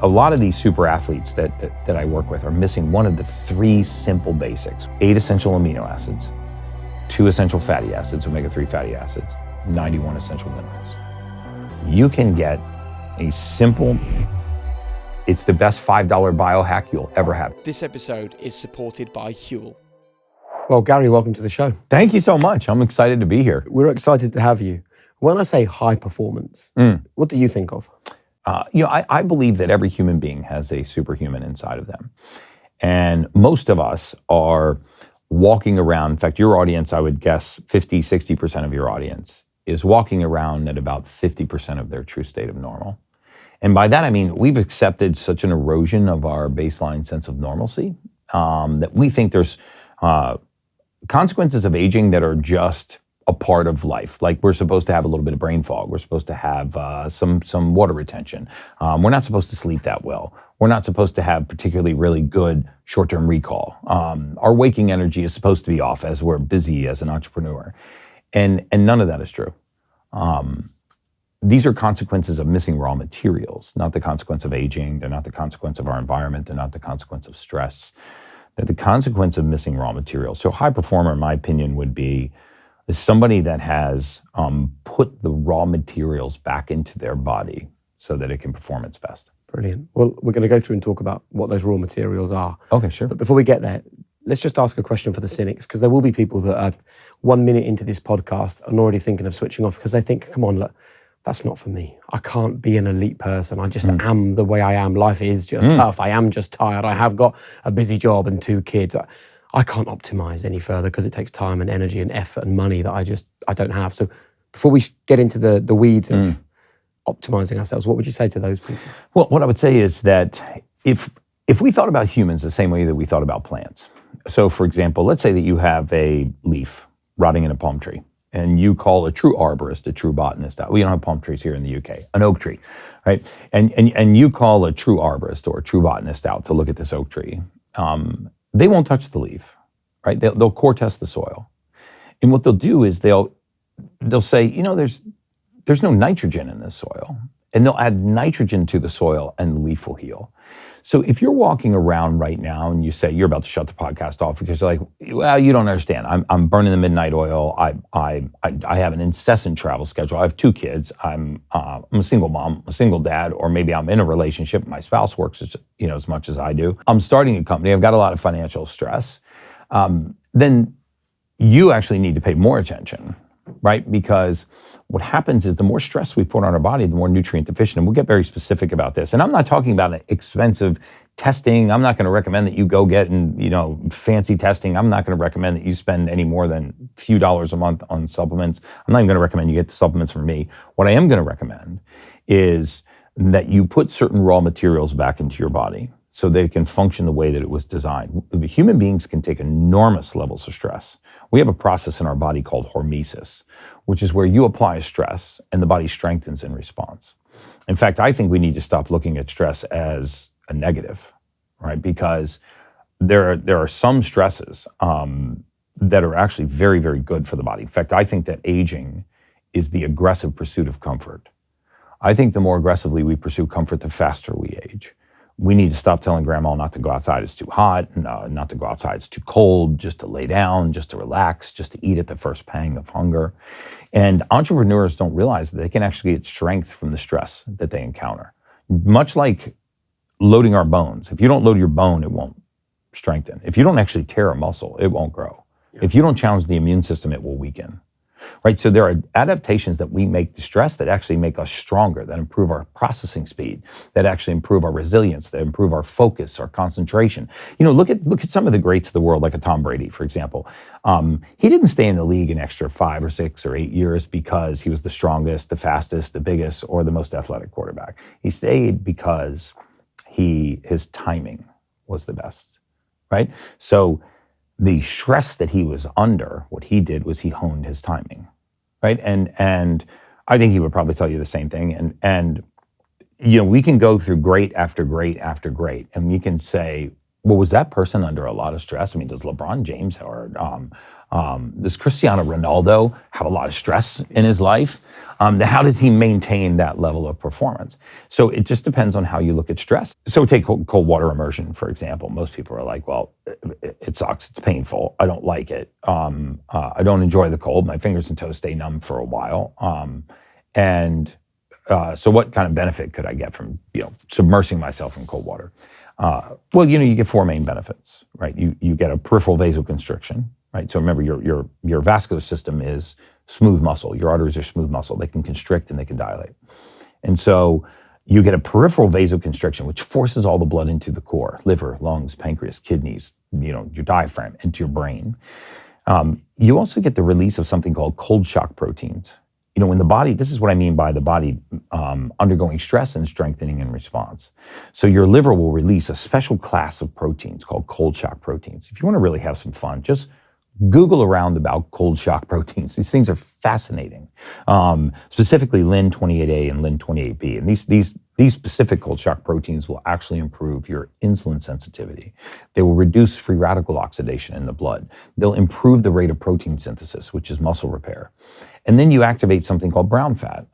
A lot of these super athletes that I work with are missing one of the 3 simple basics: 8 essential amino acids, 2 essential fatty acids, omega-3 fatty acids, 91 essential minerals. You can get a simple, it's the best $5 biohack you'll ever have. This episode is supported by Huel. Well, Gary, welcome to the show. Thank you so much. I'm excited to be here. We're excited to have you. When I say high performance, what do you think of? I believe that every human being has a superhuman inside of them. And most of us are walking around. In fact, your audience, I would guess 50, 60% of your audience is walking around at about 50% of their true state of normal. And by that, I mean, we've accepted such an erosion of our baseline sense of normalcy that we think there's consequences of aging that are just a part of life. Like we're supposed to have a little bit of brain fog. We're supposed to have some water retention. We're not supposed to sleep that well. We're not supposed to have particularly really good short-term recall. Our waking energy is supposed to be off as we're busy as an entrepreneur. And none of that is true. These are consequences of missing raw materials, not the consequence of aging. They're not the consequence of our environment. They're not the consequence of stress. They're the consequence of missing raw materials. So high performer, in my opinion, would be somebody that has put the raw materials back into their body so that it can perform its best. Brilliant. Well, we're going to go through and talk about what those raw materials are. Okay, sure. But before we get there, let's just ask a question for the cynics, because there will be people that are 1 minute into this podcast and already thinking of switching off because they think, come on, look, that's not for me. I can't be an elite person. I just am the way I am. Life is just tough. I am just tired. I have got a busy job and 2 kids. I can't optimize any further because it takes time and energy and effort and money that I don't have. So before we get into the weeds of optimizing ourselves, what would you say to those people? Well, what I would say is that if we thought about humans the same way that we thought about plants. So for example, let's say that you have a leaf rotting in a palm tree and you call a true arborist, a true botanist out. We don't have palm trees here in the UK, an oak tree, right? And you call a true arborist or a true botanist out to look at this oak tree. They won't touch the leaf, right? They'll core test the soil. And what they'll do is they'll say, there's no nitrogen in this soil. And they'll add nitrogen to the soil and the leaf will heal. So if you're walking around right now and you say, you're about to shut the podcast off because you're like, well, you don't understand. I'm burning the midnight oil. I have an incessant travel schedule. I have 2 kids. I'm a single mom, a single dad, or maybe I'm in a relationship. My spouse works as much as I do. I'm starting a company. I've got a lot of financial stress. Then you actually need to pay more attention, right? Because what happens is the more stress we put on our body, the more nutrient deficient. And we'll get very specific about this. And I'm not talking about expensive testing. I'm not going to recommend that you go get fancy testing. I'm not going to recommend that you spend any more than a few dollars a month on supplements. I'm not even going to recommend you get the supplements from me. What I am going to recommend is that you put certain raw materials back into your body so they can function the way that it was designed. Human beings can take enormous levels of stress. We have a process in our body called hormesis, which is where you apply a stress and the body strengthens in response. In fact, I think we need to stop looking at stress as a negative, right? Because there are some stresses that are actually very, very good for the body. In fact, I think that aging is the aggressive pursuit of comfort. I think the more aggressively we pursue comfort, the faster we age. We need to stop telling grandma not to go outside, it's too hot, not to go outside, it's too cold, just to lay down, just to relax, just to eat at the first pang of hunger. And entrepreneurs don't realize that they can actually get strength from the stress that they encounter. Much like loading our bones. If you don't load your bone, it won't strengthen. If you don't actually tear a muscle, it won't grow. Yeah. If you don't challenge the immune system, it will weaken. Right, so there are adaptations that we make to stress that actually make us stronger, that improve our processing speed, that actually improve our resilience, that improve our focus, our concentration. Look at some of the greats of the world, like a Tom Brady, for example. He didn't stay in the league an extra 5 or 6 or 8 years because he was the strongest, the fastest, the biggest, or the most athletic quarterback. He stayed because his timing was the best, right? So the stress that he was under, what he did was he honed his timing, right? And I think he would probably tell you the same thing. And we can go through great after great after great, and we can say, well, was that person under a lot of stress? I mean, does LeBron James or Does Cristiano Ronaldo have a lot of stress in his life? How does he maintain that level of performance? So it just depends on how you look at stress. So take cold water immersion, for example. Most people are like, well, it sucks. It's painful. I don't like it. I don't enjoy the cold. My fingers and toes stay numb for a while. So what kind of benefit could I get from, submersing myself in cold water? Well, you get four main benefits, right? You get a peripheral vasoconstriction, right? So remember, your vascular system is smooth muscle. Your arteries are smooth muscle. They can constrict and they can dilate. And so you get a peripheral vasoconstriction, which forces all the blood into the core, liver, lungs, pancreas, kidneys, your diaphragm, into your brain. You also get the release of something called cold shock proteins. When the body, this is what I mean by the body undergoing stress and strengthening in response. So your liver will release a special class of proteins called cold shock proteins. If you want to really have some fun, just Google around about cold shock proteins. These things are fascinating. Specifically Lin-28A and Lin-28B. And these specific cold shock proteins will actually improve your insulin sensitivity. They will reduce free radical oxidation in the blood. They'll improve the rate of protein synthesis, which is muscle repair. And then you activate something called brown fat,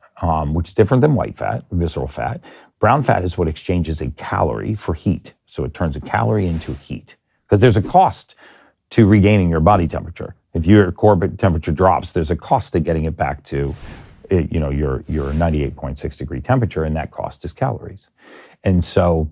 which is different than white fat, visceral fat. Brown fat is what exchanges a calorie for heat. So it turns a calorie into heat. Because there's a cost to regaining your body temperature. If your core temperature drops, there's a cost to getting it back to your 98.6 degree temperature, and that cost is calories. And so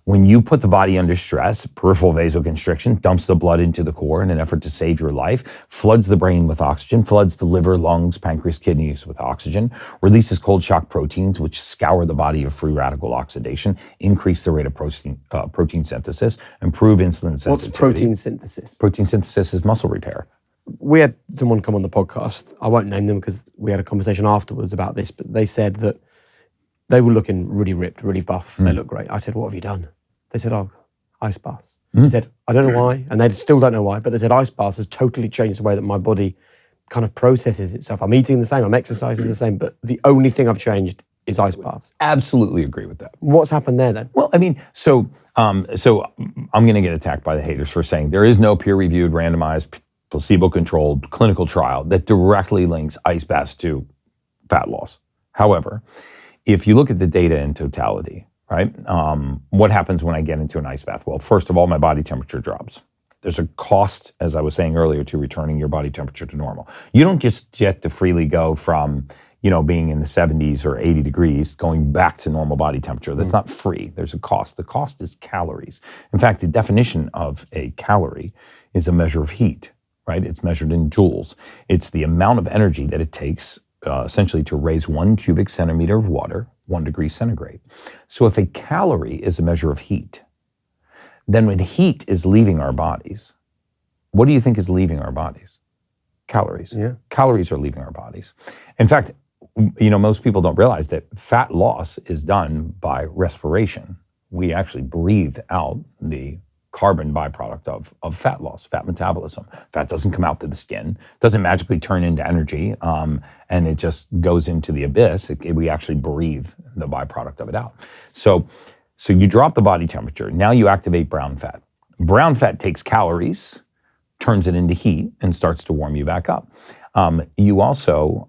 when you put the body under stress, peripheral vasoconstriction dumps the blood into the core in an effort to save your life, floods the brain with oxygen, floods the liver, lungs, pancreas, kidneys with oxygen, releases cold shock proteins, which scour the body of free radical oxidation, increase the rate of protein synthesis, improve insulin sensitivity. What's protein synthesis? Protein synthesis is muscle repair. We had someone come on the podcast. I won't name them because we had a conversation afterwards about this, but they said that they were looking really ripped, really buff. They look great. I said, what have you done? They said, ice baths. They said, I don't know why, and they still don't know why, but they said ice baths has totally changed the way that my body kind of processes itself. I'm eating the same, I'm exercising the same, but the only thing I've changed is ice baths. Absolutely agree with that. What's happened there then? Well, so I'm going to get attacked by the haters for saying there is no peer-reviewed, randomized, placebo-controlled clinical trial that directly links ice baths to fat loss. However, if you look at the data in totality, right, what happens when I get into an ice bath? Well, first of all, my body temperature drops. There's a cost, as I was saying earlier, to returning your body temperature to normal. You don't just get to freely go from, being in the 70s or 80 degrees, going back to normal body temperature. That's not free. There's a cost. The cost is calories. In fact, the definition of a calorie is a measure of heat, right? It's measured in joules. It's the amount of energy that it takes essentially to raise 1 cubic centimeter of water, 1 degree centigrade. So if a calorie is a measure of heat, then when heat is leaving our bodies, what do you think is leaving our bodies? Calories. Yeah. Calories are leaving our bodies. In fact, most people don't realize that fat loss is done by respiration. We actually breathe out the carbon byproduct of fat loss, fat metabolism. Fat doesn't come out to the skin, doesn't magically turn into energy, and it just goes into the abyss. We actually breathe the byproduct of it out. So you drop the body temperature. Now you activate brown fat. Brown fat takes calories, turns it into heat, and starts to warm you back up. You also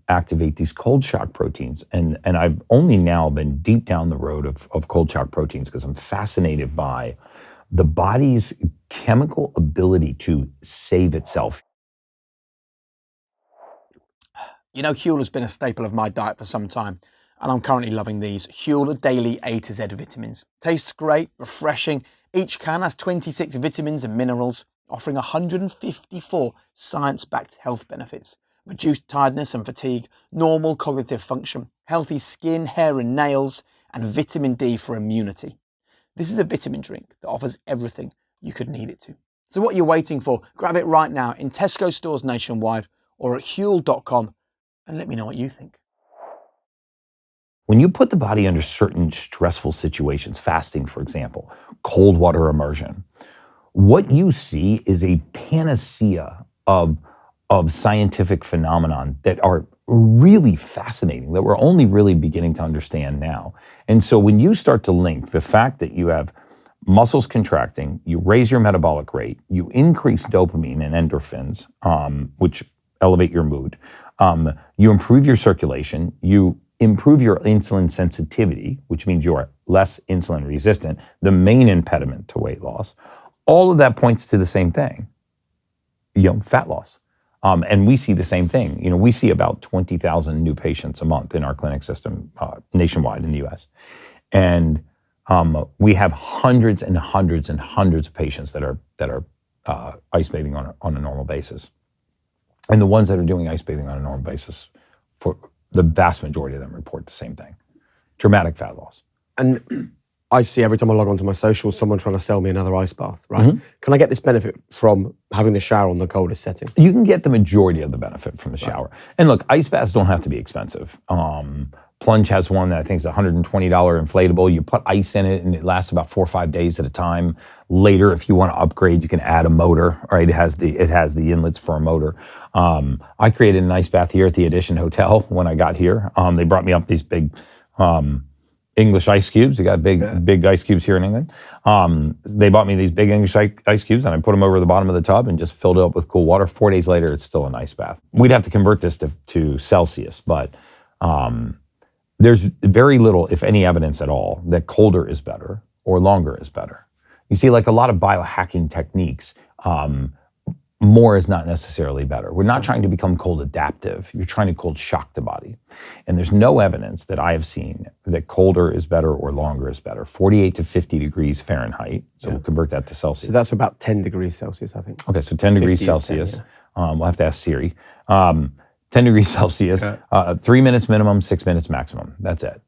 activate these cold shock proteins. And I've only now been deep down the road of cold shock proteins because I'm fascinated by the body's chemical ability to save itself. Huel has been a staple of my diet for some time, and I'm currently loving these Huel Daily A to Z vitamins. Tastes great, refreshing. Each can has 26 vitamins and minerals, offering 154 science-backed health benefits. Reduced tiredness and fatigue, normal cognitive function, healthy skin, hair and nails, and vitamin D for immunity. This is a vitamin drink that offers everything you could need it to. So what are you waiting for? Grab it right now in Tesco stores nationwide or at Huel.com and let me know what you think. When you put the body under certain stressful situations, fasting, for example, cold water immersion, what you see is a panacea of scientific phenomenon that are really fascinating, that we're only really beginning to understand now. And so when you start to link the fact that you have muscles contracting, you raise your metabolic rate, you increase dopamine and endorphins, which elevate your mood. You improve your circulation, you improve your insulin sensitivity, which means you are less insulin resistant, the main impediment to weight loss. All of that points to the same thing, fat loss. And we see the same thing. We see about 20,000 new patients a month in our clinic system nationwide in the US. And we have hundreds and hundreds and hundreds of patients that are ice bathing on a normal basis. And the ones that are doing ice bathing on a normal basis, for the vast majority of them report the same thing: dramatic fat loss. And I see every time I log onto my socials, someone trying to sell me another ice bath, right? Can I get this benefit from having the shower on the coldest setting? You can get the majority of the benefit from the shower. And look, ice baths don't have to be expensive. Plunge has one that I think is $120 inflatable. You put ice in it and it lasts about 4 or 5 days at a time. Later, if you want to upgrade, you can add a motor, right? It has the inlets for a motor. I created an ice bath here at the Edition Hotel when I got here. They brought me up these big English ice cubes. They got big ice cubes here in England. They bought me these big English ice cubes, and I put them over the bottom of the tub and just filled it up with cool water. 4 days later, it's still an ice bath. We'd have to convert this to Celsius, but there's very little, if any, evidence at all that colder is better or longer is better. You see, like a lot of biohacking techniques, more is not necessarily better. We're not trying to become cold adaptive. You're trying to cold shock the body. And there's no evidence that I have seen that colder is better or longer is better. 48 to 50 degrees Fahrenheit. So we'll convert that to Celsius. So that's about 10 degrees Celsius, I think. Okay, so 10 degrees Celsius. 10, we'll have to ask Siri. 10 degrees Celsius, 3 minutes minimum, 6 minutes maximum. That's it.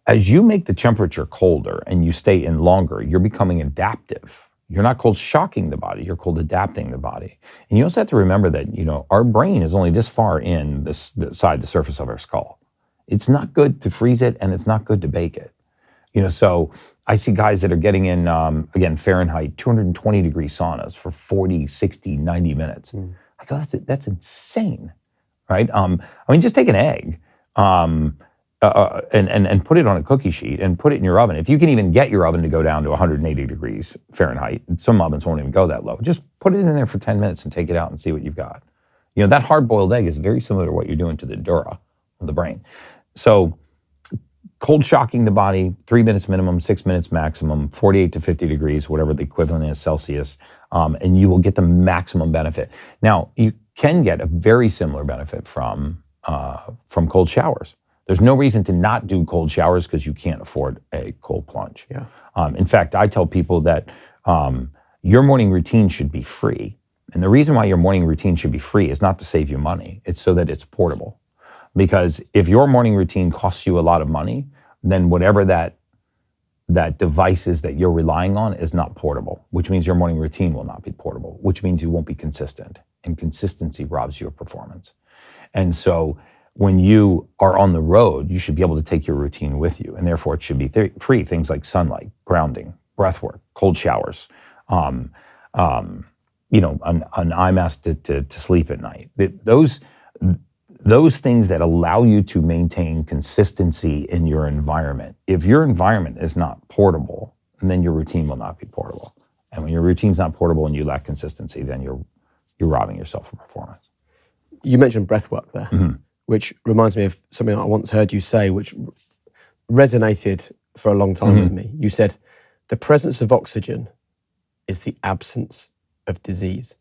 As you make the temperature colder and you stay in longer, you're becoming adaptive. You're not cold shocking the body, you're cold adapting the body. And you also have to remember that, our brain is only this far in the surface of our skull. It's not good to freeze it and it's not good to bake it. So I see guys that are getting in, again, Fahrenheit, 220 degree saunas for 40, 60, 90 minutes. I go, that's insane. Right? Just take an egg and put it on a cookie sheet and put it in your oven. If you can even get your oven to go down to 180 degrees Fahrenheit, some ovens won't even go that low. Just put it in there for 10 minutes and take it out and see what you've got. That hard-boiled egg is very similar to what you're doing to the dura of the brain. So cold shocking the body, 3 minutes minimum, 6 minutes maximum, 48 to 50 degrees, whatever the equivalent is Celsius, and you will get the maximum benefit. Now, you can get a very similar benefit from cold showers. There's no reason to not do cold showers because you can't afford a cold plunge. In fact, I tell people that your morning routine should be free. And the reason why your morning routine should be free is not to save you money. It's so that it's portable. Because if your morning routine costs you a lot of money, then whatever that device is that you're relying on is not portable, which means your morning routine will not be portable, which means you won't be consistent. And consistency robs you of performance. And so when you are on the road, you should be able to take your routine with you, and therefore it should be free. Things like sunlight, grounding, breathwork, cold showers, an eye mask to sleep at night. Those things that allow you to maintain consistency in your environment. If your environment is not portable, then your routine will not be portable. And when your routine's not portable and you lack consistency, then you're robbing yourself of performance. You mentioned breathwork there, which reminds me of something I once heard you say, which resonated for a long time with me. You said, the presence of oxygen is the absence of disease.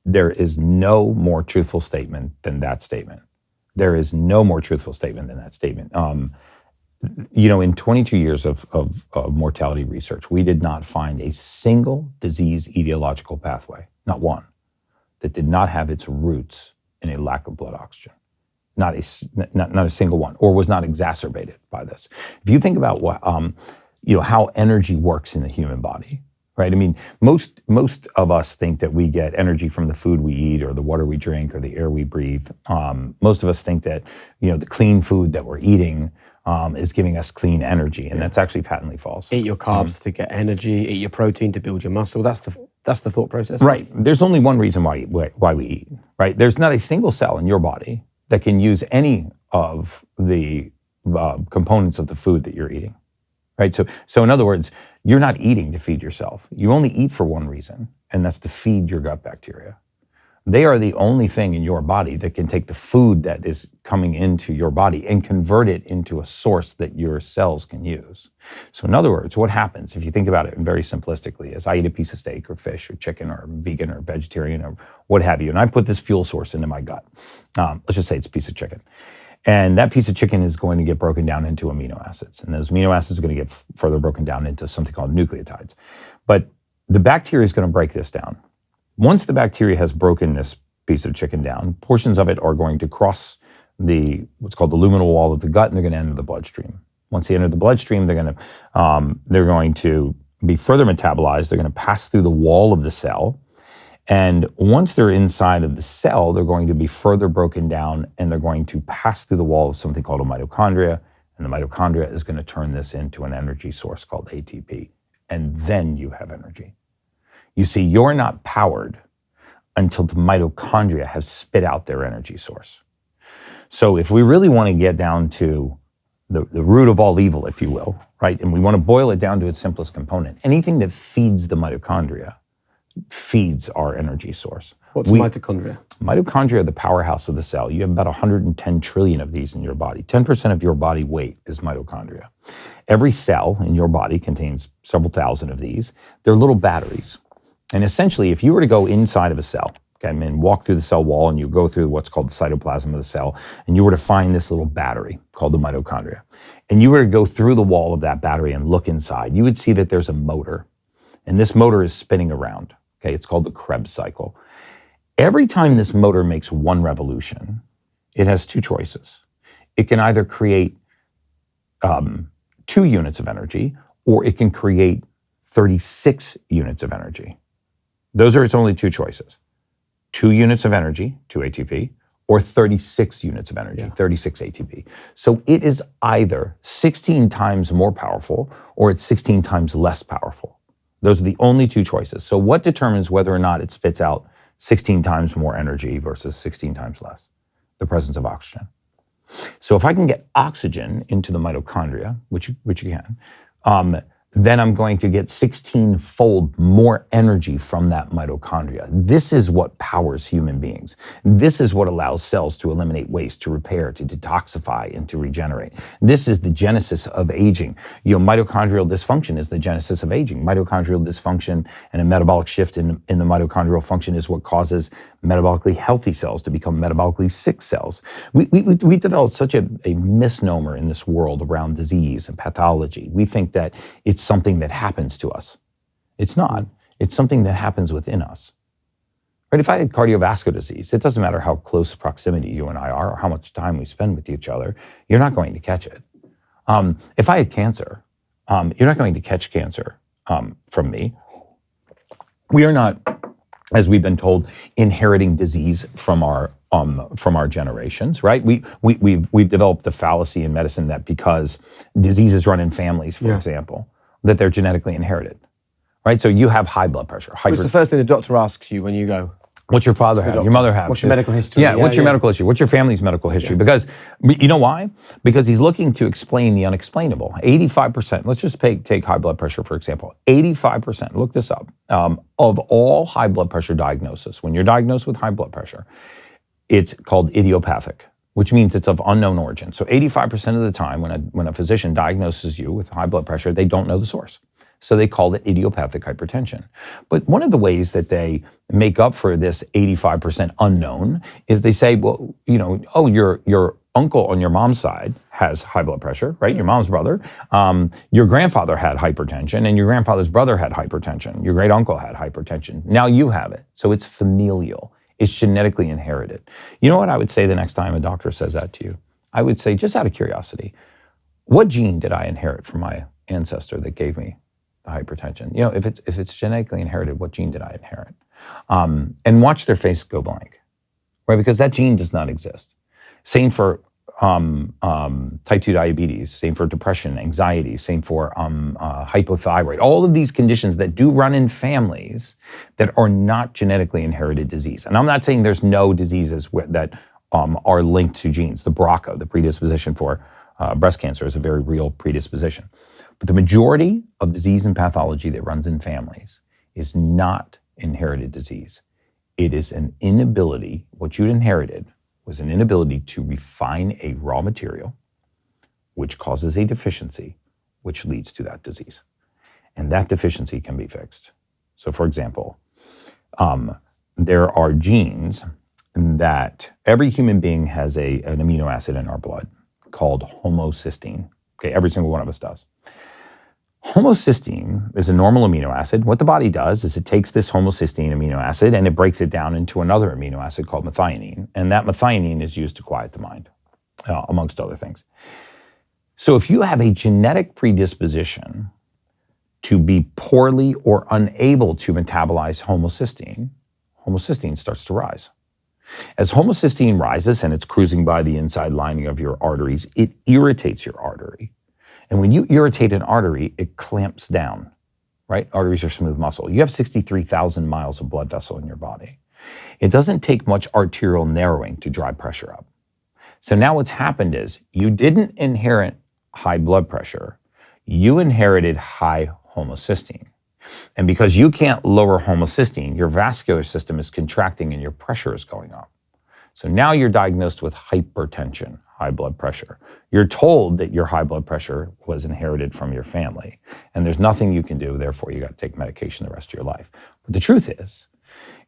There is no more truthful statement than that statement. There is no more truthful statement than that statement. In 22 years of mortality research, we did not find a single disease etiological pathway, not one, that did not have its roots in a lack of blood oxygen. Not a single one, or was not exacerbated by this. If you think about what, how energy works in the human body, right? Most of us think that we get energy from the food we eat or the water we drink or the air we breathe. Most of us think that, the clean food that we're eating is giving us clean energy, and that's actually patently false. Eat your carbs to get energy, eat your protein to build your muscle. That's the thought process. Right. There's only one reason why we eat, right? There's not a single cell in your body that can use any of the components of the food that you're eating, right? So in other words, you're not eating to feed yourself. You only eat for one reason, and that's to feed your gut bacteria. They are the only thing in your body that can take the food that is coming into your body and convert it into a source that your cells can use. So in other words, what happens, if you think about it very simplistically, is I eat a piece of steak or fish or chicken or vegan or vegetarian or what have you, and I put this fuel source into my gut. Let's just say it's a piece of chicken. And that piece of chicken is going to get broken down into amino acids. And those amino acids are going to get further broken down into something called nucleotides. But the bacteria is going to break this down. Once the bacteria has broken this piece of chicken down, portions of it are going to cross what's called the luminal wall of the gut, and they're going to enter the bloodstream. Once they enter the bloodstream, they're going to be further metabolized. They're going to pass through the wall of the cell. And once they're inside of the cell, they're going to be further broken down, and they're going to pass through the wall of something called a mitochondria. And the mitochondria is going to turn this into an energy source called ATP. And then you have energy. You see, you're not powered until the mitochondria have spit out their energy source. So if we really want to get down to the root of all evil, if you will, right, and we want to boil it down to its simplest component, anything that feeds the mitochondria feeds our energy source. What's mitochondria? Mitochondria are the powerhouse of the cell. You have about 110 trillion of these in your body. 10% of your body weight is mitochondria. Every cell in your body contains several thousand of these. They're little batteries. And essentially, if you were to go inside of a cell, okay, and walk through the cell wall, and you go through what's called the cytoplasm of the cell, and you were to find this little battery called the mitochondria, and you were to go through the wall of that battery and look inside, you would see that there's a motor, and this motor is spinning around. Okay, it's called the Krebs cycle. Every time this motor makes one revolution, it has two choices. It can either create 2 units of energy, or it can create 36 units of energy. Those are its only two choices. 2 units of energy, 2 ATP, or 36 units of energy, 36 ATP. So it is either 16 times more powerful or it's 16 times less powerful. Those are the only two choices. So what determines whether or not it spits out 16 times more energy versus 16 times less? The presence of oxygen. So if I can get oxygen into the mitochondria, which you can, then I'm going to get 16-fold more energy from that mitochondria. This is what powers human beings. This is what allows cells to eliminate waste, to repair, to detoxify, and to regenerate. This is the genesis of aging. Mitochondrial dysfunction is the genesis of aging. Mitochondrial dysfunction and a metabolic shift in the mitochondrial function is what causes metabolically healthy cells to become metabolically sick cells. We developed such a misnomer in this world around disease and pathology. We think that it's something that happens to us. It's not. It's something that happens within us. Right? If I had cardiovascular disease, it doesn't matter how close proximity you and I are or how much time we spend with each other, you're not going to catch it. If I had cancer, you're not going to catch cancer from me. We are not, as we've been told, inheriting disease from our generations, right? We've developed the fallacy in medicine that because diseases run in families, for example, that they're genetically inherited, right? So you have high blood pressure. What's the first thing the doctor asks you when you go? What's your father have? Your mother have? What's your medical history? What's your medical history? What's your family's medical history? Because, you know why? Because he's looking to explain the unexplainable. 85%, let's just take high blood pressure, for example. 85%, look this up, of all high blood pressure diagnosis, when you're diagnosed with high blood pressure, it's called idiopathic, which means it's of unknown origin. So 85% of the time when a physician diagnoses you with high blood pressure, they don't know the source. So they call it idiopathic hypertension. But one of the ways that they make up for this 85% unknown is they say, well, your uncle on your mom's side has high blood pressure, right? Your mom's brother. Your grandfather had hypertension, and your grandfather's brother had hypertension. Your great uncle had hypertension. Now you have it. So it's familial. It's genetically inherited. You know what I would say the next time a doctor says that to you? I would say, just out of curiosity, what gene did I inherit from my ancestor that gave me the hypertension? If it's genetically inherited, what gene did I inherit? And watch their face go blank, right? Because that gene does not exist. Same for type 2 diabetes, same for depression, anxiety, same for hypothyroid, all of these conditions that do run in families that are not genetically inherited disease. And I'm not saying there's no diseases that are linked to genes. The BRCA, the predisposition for breast cancer, is a very real predisposition. But the majority of disease and pathology that runs in families is not inherited disease. It is an inability, what you'd inherited was an inability to refine a raw material, which causes a deficiency, which leads to that disease. And that deficiency can be fixed. So for example, there are genes that every human being has an amino acid in our blood called homocysteine. Okay, every single one of us does. Homocysteine is a normal amino acid. What the body does is it takes this homocysteine amino acid and it breaks it down into another amino acid called methionine. And that methionine is used to quiet the mind, amongst other things. So if you have a genetic predisposition to be poorly or unable to metabolize homocysteine, homocysteine starts to rise. As homocysteine rises and it's cruising by the inside lining of your arteries, it irritates your artery. And when you irritate an artery, it clamps down, right? Arteries are smooth muscle. You have 63,000 miles of blood vessel in your body. It doesn't take much arterial narrowing to drive pressure up. So now what's happened is you didn't inherit high blood pressure, you inherited high homocysteine. And because you can't lower homocysteine, your vascular system is contracting and your pressure is going up. So now you're diagnosed with hypertension, high blood pressure. You're told that your high blood pressure was inherited from your family, and there's nothing you can do, therefore you got to take medication the rest of your life. But the truth is,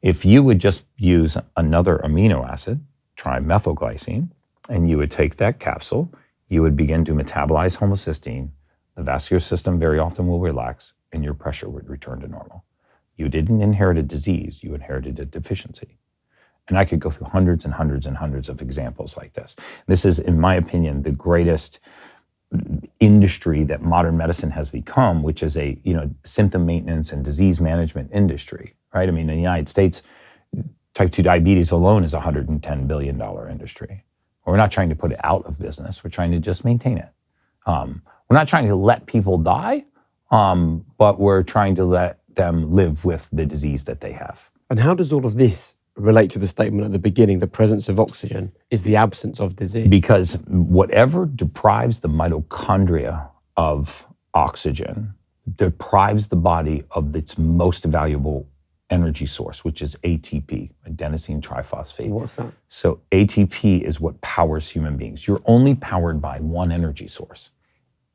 if you would just use another amino acid, trimethylglycine, and you would take that capsule, you would begin to metabolize homocysteine, the vascular system very often will relax, and your pressure would return to normal. You didn't inherit a disease, you inherited a deficiency. And I could go through hundreds and hundreds and hundreds of examples like this. This is, in my opinion, the greatest industry that modern medicine has become, which is a symptom maintenance and disease management industry, right? I mean, in the United States, type 2 diabetes alone is a $110 billion industry. We're not trying to put it out of business. We're trying to just maintain it. We're not trying to let people die, but we're trying to let them live with the disease that they have. And how does all of this relate to the statement at the beginning, the presence of oxygen is the absence of disease? Because whatever deprives the mitochondria of oxygen deprives the body of its most valuable energy source, which is ATP, adenosine triphosphate. What's that? So ATP is what powers human beings. You're only powered by one energy source,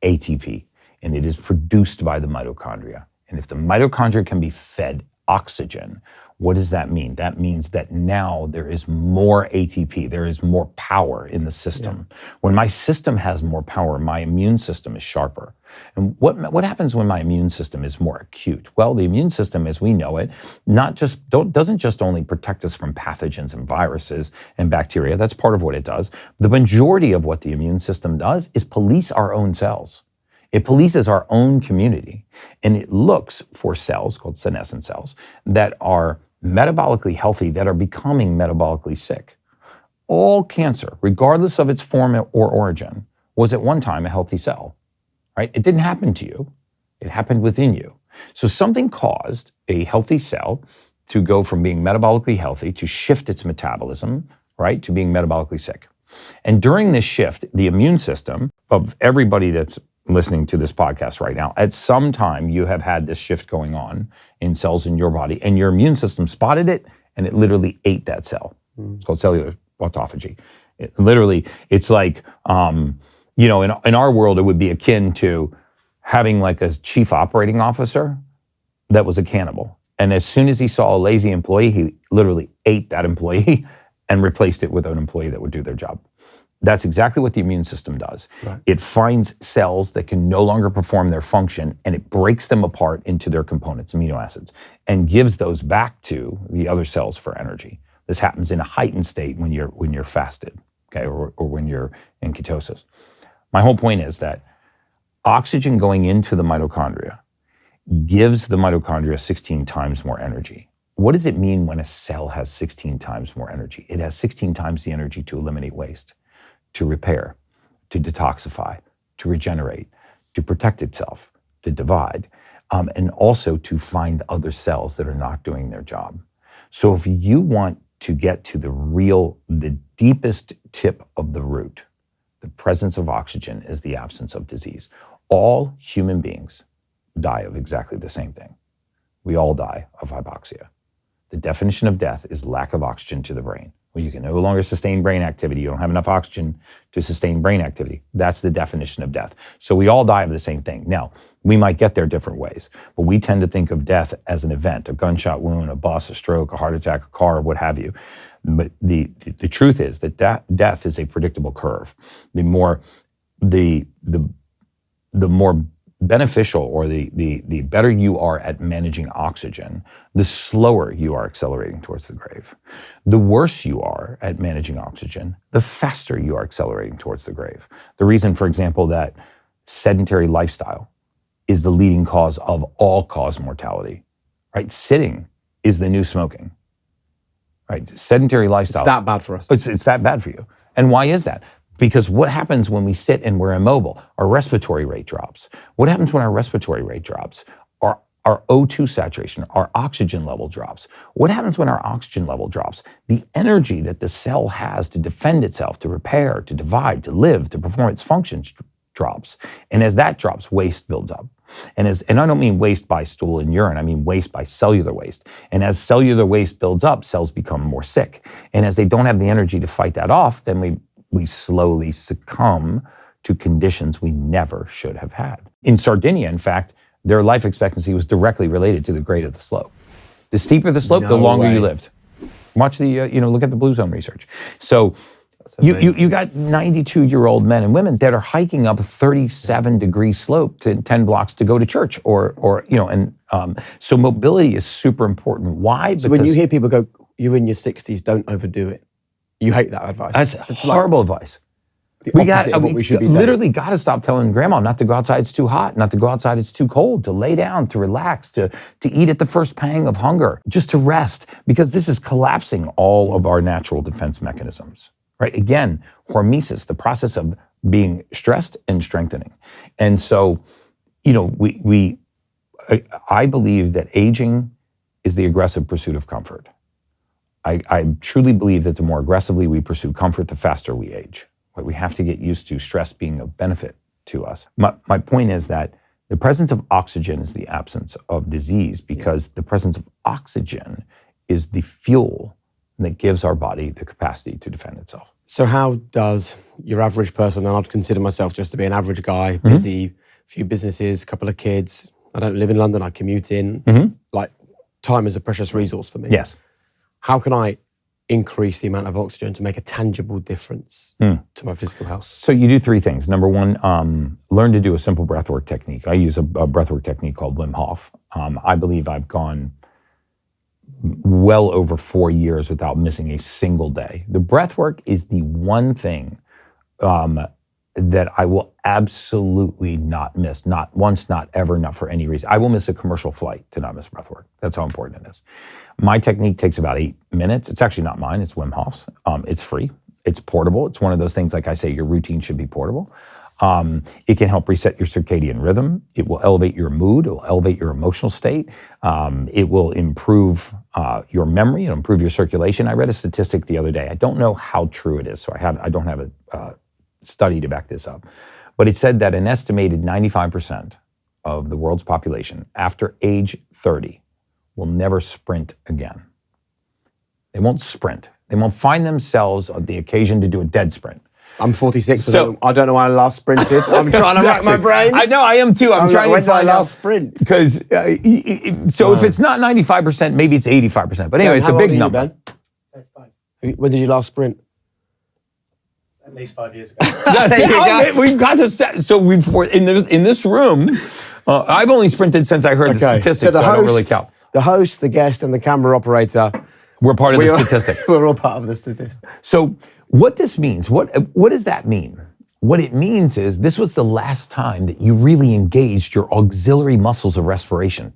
ATP, and it is produced by the mitochondria. And if the mitochondria can be fed oxygen, what does that mean? That means that now there is more ATP, there is more power in the system. Yeah. When my system has more power, my immune system is sharper. And what happens when my immune system is more acute? Well, the immune system, as we know it, doesn't just only protect us from pathogens and viruses and bacteria. That's part of what it does. The majority of what the immune system does is police our own cells. It polices our own community, and it looks for cells called senescent cells that are metabolically healthy, that are becoming metabolically sick. All cancer, regardless of its form or origin, was at one time a healthy cell, right? It didn't happen to you. It happened within you. So something caused a healthy cell to go from being metabolically healthy to shift its metabolism, right, to being metabolically sick. And during this shift, the immune system of everybody that's listening to this podcast right now, at some time you have had this shift going on in cells in your body, and your immune system spotted it, and it literally ate that cell. It's called cellular autophagy. It's like, in our world, it would be akin to having like a chief operating officer that was a cannibal. And as soon as he saw a lazy employee, he literally ate that employee and replaced it with an employee that would do their job. That's exactly what the immune system does. Right. It finds cells that can no longer perform their function, and it breaks them apart into their components, amino acids, and gives those back to the other cells for energy. This happens in a heightened state when you're fasted, okay, or when you're in ketosis. My whole point is that oxygen going into the mitochondria gives the mitochondria 16 times more energy. What does it mean when a cell has 16 times more energy? It has 16 times the energy to eliminate waste, to repair, to detoxify, to regenerate, to protect itself, to divide, and also to find other cells that are not doing their job. So if you want to get to the deepest tip of the root, the presence of oxygen is the absence of disease. all human beings die of exactly the same thing. We all die of hypoxia. The definition of death is lack of oxygen to the brain. When you can no longer sustain brain activity, you don't have enough oxygen to sustain brain activity. That's the definition of death. So we all die of the same thing. Now, we might get there different ways, but we tend to think of death as an event, a gunshot wound, a bus, a stroke, a heart attack, a car, what have you. But the truth is that death is a predictable curve. The more beneficial, or the better you are at managing oxygen, the slower you are accelerating towards the grave. The worse you are at managing oxygen, the faster you are accelerating towards the grave. The reason, for example, that sedentary lifestyle is the leading cause of all-cause mortality, right? Sitting is the new smoking, right? Sedentary lifestyle. It's that bad for us. It's that bad for you. And why is that? Because what happens when we sit and we're immobile? Our respiratory rate drops. What happens when our respiratory rate drops? Our O2 saturation, our oxygen level drops. What happens when our oxygen level drops? The energy that the cell has to defend itself, to repair, to divide, to live, to perform its functions drops. And as that drops, waste builds up. And I don't mean waste by stool and urine, I mean waste by cellular waste. And as cellular waste builds up, cells become more sick. And as they don't have the energy to fight that off, then we slowly succumb to conditions we never should have had. In Sardinia, in fact, their life expectancy was directly related to the grade of the slope. The steeper the slope, the longer you lived. Watch look at the Blue Zone research. So you got 92-year-old men and women that are hiking up a 37-degree slope to 10 blocks to go to church, so mobility is super important. Why? So when you hear people go, "You're in your 60s, don't overdo it," you hate that advice. That's horrible advice. We should be saying. Literally got to stop telling grandma not to go outside, it's too hot, not to go outside, it's too cold, to lay down, to relax, to eat at the first pang of hunger, just to rest, because this is collapsing all of our natural defense mechanisms, right? Again, hormesis, the process of being stressed and strengthening. And so, I believe that aging is the aggressive pursuit of comfort. I truly believe that the more aggressively we pursue comfort, the faster we age. Right? We have to get used to stress being of benefit to us. My point is that the presence of oxygen is the absence of disease, because the presence of oxygen is the fuel that gives our body the capacity to defend itself. So how does your average person, and I'd consider myself just to be an average guy, busy, few businesses, couple of kids, I don't live in London, I commute in, like time is a precious resource for me. Yes. How can I increase the amount of oxygen to make a tangible difference to my physical health? So you do three things. Number one, learn to do a simple breathwork technique. I use a breathwork technique called Wim Hof. I believe I've gone well over 4 years without missing a single day. The breathwork is the one thing that I will absolutely not miss. Not once, not ever, not for any reason. I will miss a commercial flight to not miss breathwork. That's how important it is. My technique takes about 8 minutes. It's actually not mine, it's Wim Hof's. It's free, it's portable. It's one of those things, like I say, your routine should be portable. It can help reset your circadian rhythm. It will elevate your mood. It will elevate your emotional state. It will improve your memory. It'll improve your circulation. I read a statistic the other day. I don't know how true it is, so I don't have a study to back this up. But it said that an estimated 95% of the world's population after age 30 will never sprint again. They won't sprint. They won't find themselves on the occasion to do a dead sprint. I'm 46, so I don't know when I last sprinted. I'm trying to rack my brains. I know, I am too. I'm trying to find out. Last sprint? Because, if it's not 95%, maybe it's 85%. But anyway, it's a big number. Ben? 35. When did you last sprint? At least 5 years ago. We've got to. So in this room. I've only sprinted since I heard the statistics. So I don't really count. The host, the guest, and the camera operator. We're part of the statistic. We're all part of the statistic. So what this means? What does that mean? What it means is this was the last time that you really engaged your auxiliary muscles of respiration,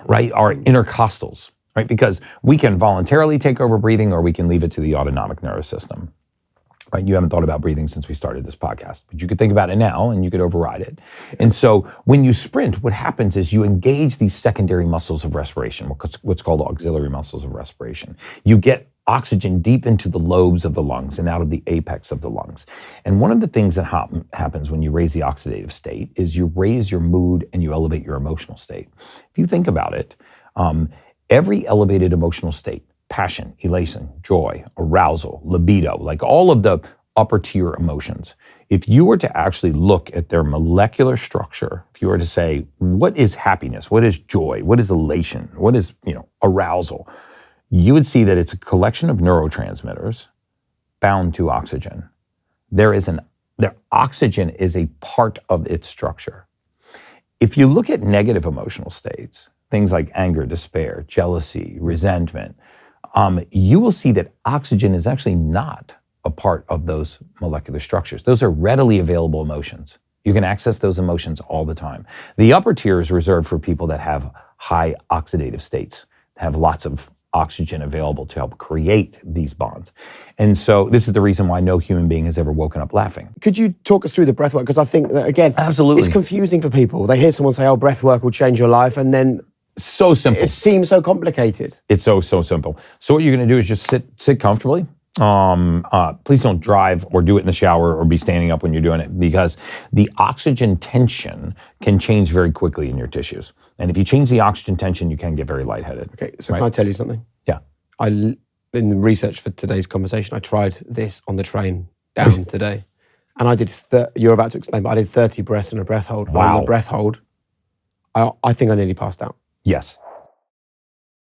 right? Our intercostals, right? Because we can voluntarily take over breathing, or we can leave it to the autonomic nervous system. Right? You haven't thought about breathing since we started this podcast, but you could think about it now and you could override it. And so when you sprint, what happens is you engage these secondary muscles of respiration, what's called auxiliary muscles of respiration. You get oxygen deep into the lobes of the lungs and out of the apex of the lungs. And one of the things that happens when you raise the oxidative state is you raise your mood and you elevate your emotional state. If you think about it, every elevated emotional state, passion, elation, joy, arousal, libido, like all of the upper tier emotions, if you were to actually look at their molecular structure, if you were to say, what is happiness? What is joy? What is elation? What is, arousal? You would see that it's a collection of neurotransmitters bound to oxygen. Their oxygen is a part of its structure. If you look at negative emotional states, things like anger, despair, jealousy, resentment, you will see that oxygen is actually not a part of those molecular structures. Those are readily available emotions. You can access those emotions all the time. The upper tier is reserved for people that have high oxidative states, have lots of oxygen available to help create these bonds. And so this is the reason why no human being has ever woken up laughing. Could you talk us through the breath work? Because I think that, again, Absolutely. It's confusing for people. They hear someone say, oh, breath work will change your life, and then So simple. it seems so complicated. It's so simple. So what you're going to do is just sit comfortably. Please don't drive or do it in the shower or be standing up when you're doing it, because the oxygen tension can change very quickly in your tissues. And if you change the oxygen tension, you can get very lightheaded. Okay, so can I tell you something? Yeah. In the research for today's conversation, I tried this on the train down today. And I did, you're about to explain, but I did 30 breaths in a breath hold. Wow. On the breath hold, I think I nearly passed out. Yes.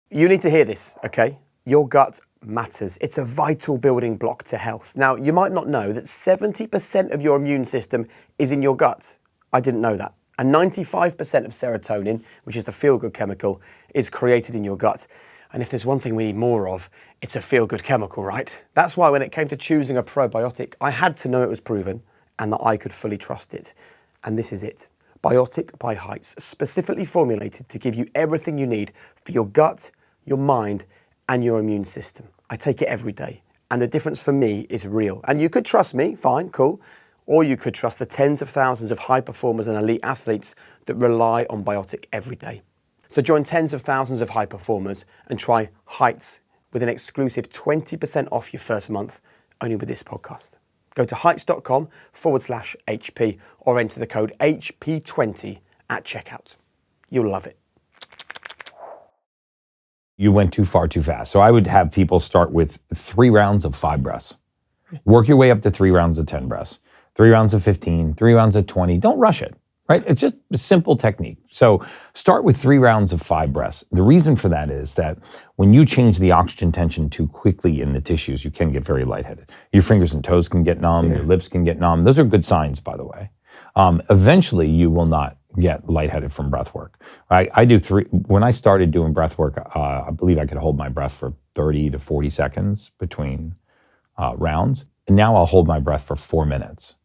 You need to hear this, okay? Your gut matters. It's a vital building block to health. Now, you might not know that 70% of your immune system is in your gut. I didn't know that. And 95% of serotonin, which is the feel-good chemical, is created in your gut. And if there's one thing we need more of, it's a feel-good chemical, right? That's why when it came to choosing a probiotic, I had to know it was proven and that I could fully trust it. And this is it. Biotic by Heights, specifically formulated to give you everything you need for your gut, your mind, and your immune system. I take it every day, and the difference for me is real. And you could trust me, fine, cool, or you could trust the tens of thousands of high performers and elite athletes that rely on Biotic every day. So join tens of thousands of high performers and try Heights with an exclusive 20% off your first month, only with this podcast. Go to heights.com/HP or enter the code HP20 at checkout. You'll love it. You went too far too fast. So I would have people start with 3 rounds of 5 breaths. Work your way up to 3 rounds of 10 breaths, 3 rounds of 15, 3 rounds of 20. Don't rush it, right? It's just a simple technique. So start with 3 rounds of 5 breaths. The reason for that is that when you change the oxygen tension too quickly in the tissues, you can get very lightheaded. Your fingers and toes can get numb, your lips can get numb. Those are good signs, by the way. Eventually, you will not get lightheaded from breath work. I do 3. When I started doing breath work, I believe I could hold my breath for 30 to 40 seconds between rounds. And now I'll hold my breath for 4 minutes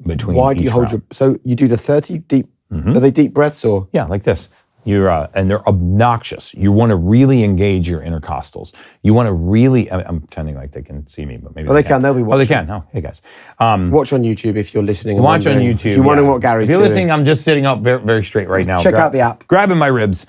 between Why do you each hold round. so you do the 30 deep, are they deep breaths or? Yeah, like this. And they're obnoxious. You want to really engage your intercostals. You want to really, I'm pretending like they can see me, but maybe they can. They'll be watching. Oh, they can. Oh, hey guys. Watch on YouTube if you're listening. and Watch on wondering- YouTube. If you're wondering what Gary's If you're doing. listening, I'm just sitting up very, very straight right now. Check out the app. Grabbing my ribs.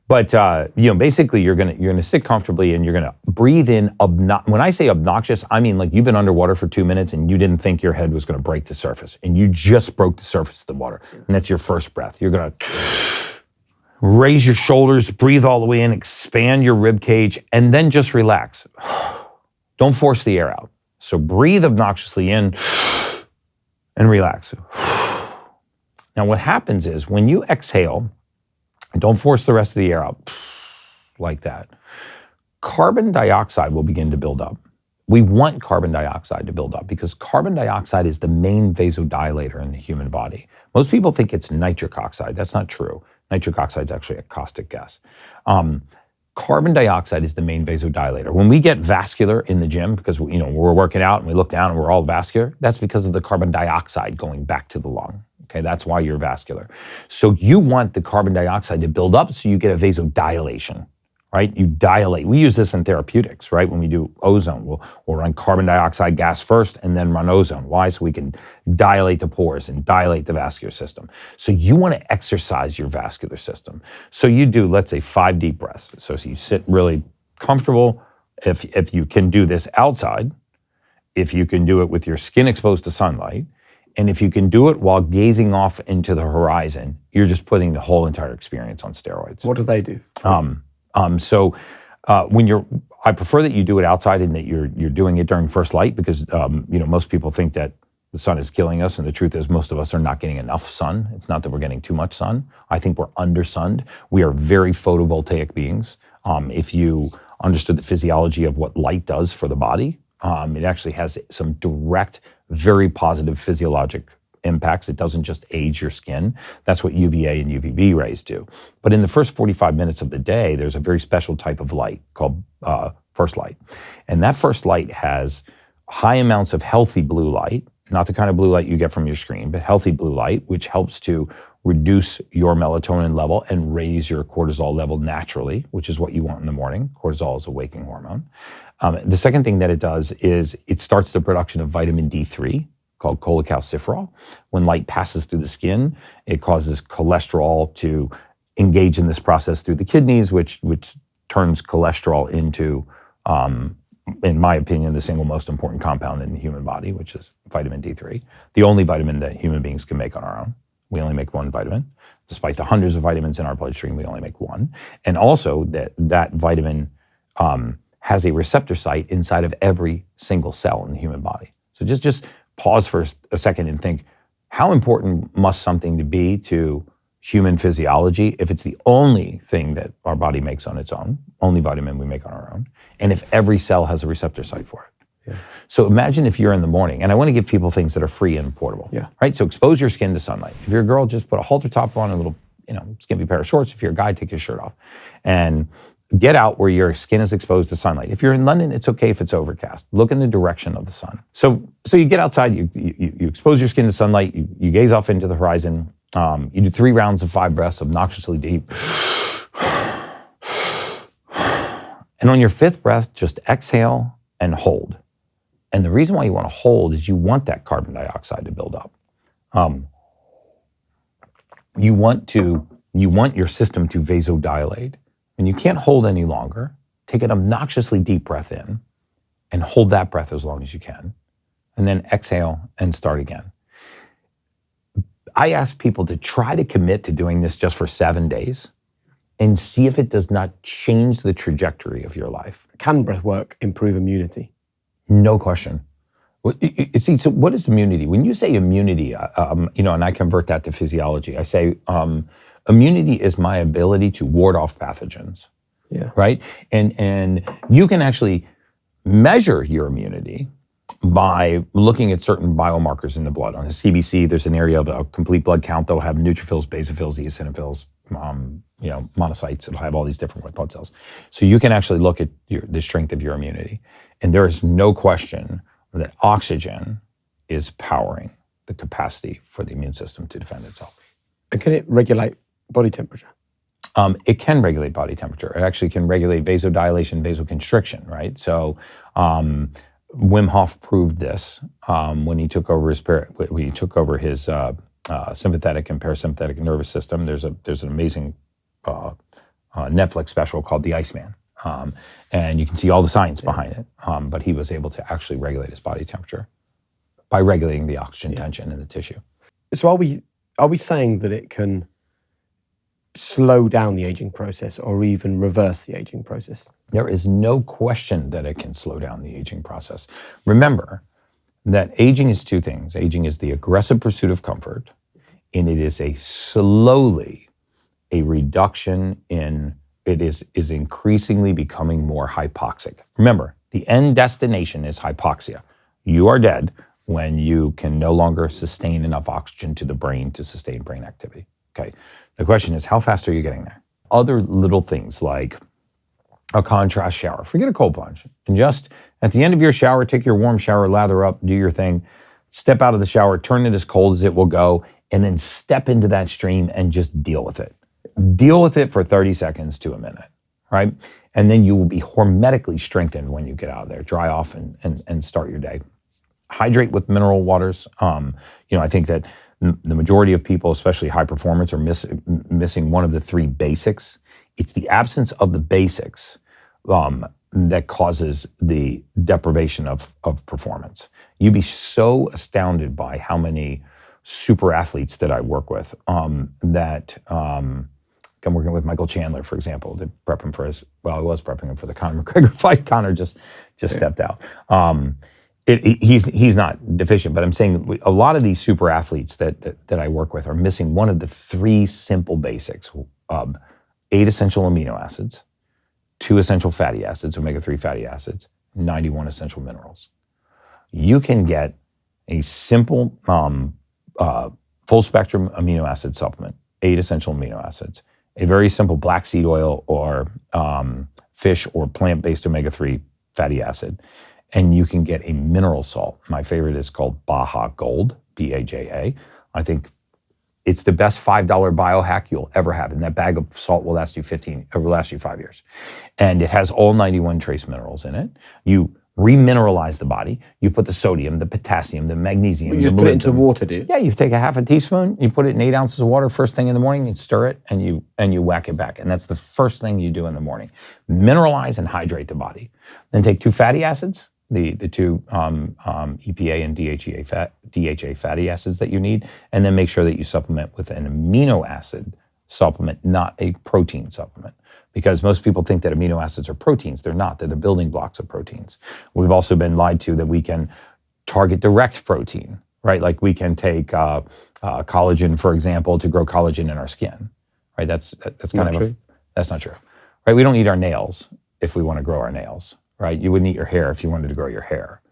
Basically you're gonna sit comfortably and you're gonna breathe in. When I say obnoxious, I mean like you've been underwater for 2 minutes and you didn't think your head was gonna break the surface, and you just broke the surface of the water, and that's your first breath. You're gonna raise your shoulders, breathe all the way in, expand your rib cage, and then just relax. Don't force the air out. So breathe obnoxiously in and relax. Now what happens is when you exhale, don't force the rest of the air out like that, carbon dioxide will begin to build up. We want carbon dioxide to build up because carbon dioxide is the main vasodilator in the human body. Most people think it's nitric oxide. That's not true. Nitric oxide is actually a caustic gas. Carbon dioxide is the main vasodilator. When we get vascular in the gym, because we're working out and we look down and we're all vascular, that's because of the carbon dioxide going back to the lung. Okay, that's why you're vascular. So you want the carbon dioxide to build up so you get a vasodilation, right? You dilate. We use this in therapeutics, right? When we do ozone, we'll run carbon dioxide gas first and then run ozone. Why? So we can dilate the pores and dilate the vascular system. So you want to exercise your vascular system. So you do, let's say, 5 deep breaths. So you sit really comfortable, if you can do this outside, if you can do it with your skin exposed to sunlight, and if you can do it while gazing off into the horizon, you're just putting the whole entire experience on steroids. What do they do? I prefer that you do it outside and that you're doing it during first light, because most people think that the sun is killing us, and the truth is most of us are not getting enough sun. It's not that we're getting too much sun. I think we're undersunned. We are very photovoltaic beings. If you understood the physiology of what light does for the body, it actually has some direct, very positive physiologic impacts. It doesn't just age your skin. That's what UVA and UVB rays do. But in the first 45 minutes of the day, there's a very special type of light called first light. And that first light has high amounts of healthy blue light, not the kind of blue light you get from your screen, but healthy blue light, which helps to reduce your melatonin level and raise your cortisol level naturally, which is what you want in the morning. Cortisol is a waking hormone. The second thing that it does is it starts the production of vitamin D3, called cholecalciferol. When light passes through the skin, it causes cholesterol to engage in this process through the kidneys, which turns cholesterol into, in my opinion, the single most important compound in the human body, which is vitamin D3, the only vitamin that human beings can make on our own. We only make one vitamin. Despite the hundreds of vitamins in our bloodstream, we only make one. And also that vitamin has a receptor site inside of every single cell in the human body. So just pause for a second and think, how important must something to be to human physiology if it's the only thing that our body makes on its own, only vitamin we make on our own, and if every cell has a receptor site for it? Yeah. So imagine if you're in the morning, and I want to give people things that are free and portable, right? So expose your skin to sunlight. If you're a girl, just put a halter top on, a little, skimpy pair of shorts. If you're a guy, take your shirt off. And get out where your skin is exposed to sunlight. If you're in London, it's okay if it's overcast. Look in the direction of the sun. So you get outside, you expose your skin to sunlight, you gaze off into the horizon, you do 3 rounds of 5 breaths obnoxiously deep. And on your 5th breath, just exhale and hold. And the reason why you want to hold is you want that carbon dioxide to build up. You want your system to vasodilate. And you can't hold any longer, take an obnoxiously deep breath in and hold that breath as long as you can. And then exhale and start again. I ask people to try to commit to doing this just for 7 days and see if it does not change the trajectory of your life. Can breathwork improve immunity? No question. See, so what is immunity? When you say immunity, and I convert that to physiology, I say, immunity is my ability to ward off pathogens, right? And you can actually measure your immunity by looking at certain biomarkers in the blood. On a CBC, there's an area of a complete blood count that'll have neutrophils, basophils, eosinophils, monocytes. It'll have all these different white blood cells. So you can actually look at the strength of your immunity. And there is no question that oxygen is powering the capacity for the immune system to defend itself. And can it regulate body temperature? It can regulate body temperature. It actually can regulate vasodilation, vasoconstriction, right? So Wim Hof proved this when he took over his sympathetic and parasympathetic nervous system. There's an amazing Netflix special called The Iceman, and you can see all the science behind it. But he was able to actually regulate his body temperature by regulating the oxygen tension in the tissue. So are we saying that it can slow down the aging process or even reverse the aging process? There is no question that it can slow down the aging process. Remember that aging is 2 things. Aging is the aggressive pursuit of comfort, and it is a reduction in, it is increasingly becoming more hypoxic. Remember, the end destination is hypoxia. You are dead when you can no longer sustain enough oxygen to the brain to sustain brain activity. Okay. The question is, how fast are you getting there? Other little things like a contrast shower. Forget a cold plunge. And just at the end of your shower, take your warm shower, lather up, do your thing, step out of the shower, turn it as cold as it will go, and then step into that stream and just deal with it. Deal with it for 30 seconds to a minute, right? And then you will be hormetically strengthened when you get out of there. Dry off and start your day. Hydrate with mineral waters. I think that the majority of people, especially high performance, are missing one of the 3 basics. It's the absence of the basics that causes the deprivation of performance. You'd be so astounded by how many super athletes that I work with I'm working with Michael Chandler, for example, to prep him for I was prepping him for the Conor McGregor fight. Conor just stepped out. He's not deficient, but I'm saying a lot of these super athletes that I work with are missing one of the 3 simple basics: 8 essential amino acids, 2 essential fatty acids, omega-3 fatty acids, 91 essential minerals. You can get a simple full spectrum amino acid supplement, 8 essential amino acids, a very simple black seed oil or fish or plant-based omega-3 fatty acid, and you can get a mineral salt. My favorite is called Baja Gold, BAJA. I think it's the best $5 biohack you'll ever have. And that bag of salt will last you 5 years. And it has all 91 trace minerals in it. You remineralize the body. You put the sodium, the potassium, the magnesium. You just put it into water, do you? Yeah, you take a half a teaspoon, you put it in 8 ounces of water first thing in the morning, you stir it, and you whack it back. And that's the first thing you do in the morning. Mineralize and hydrate the body. Then take 2 fatty acids, the 2 EPA and DHA fatty acids that you need, and then make sure that you supplement with an amino acid supplement, not a protein supplement. Because most people think that amino acids are proteins. They're not. They're the building blocks of proteins. We've also been lied to that we can target direct protein, right? Like we can take collagen, for example, to grow collagen in our skin, right? That's kind of true. That's not true, right? We don't need our nails if we want to grow our nails, right? You wouldn't eat your hair if you wanted to grow your hair.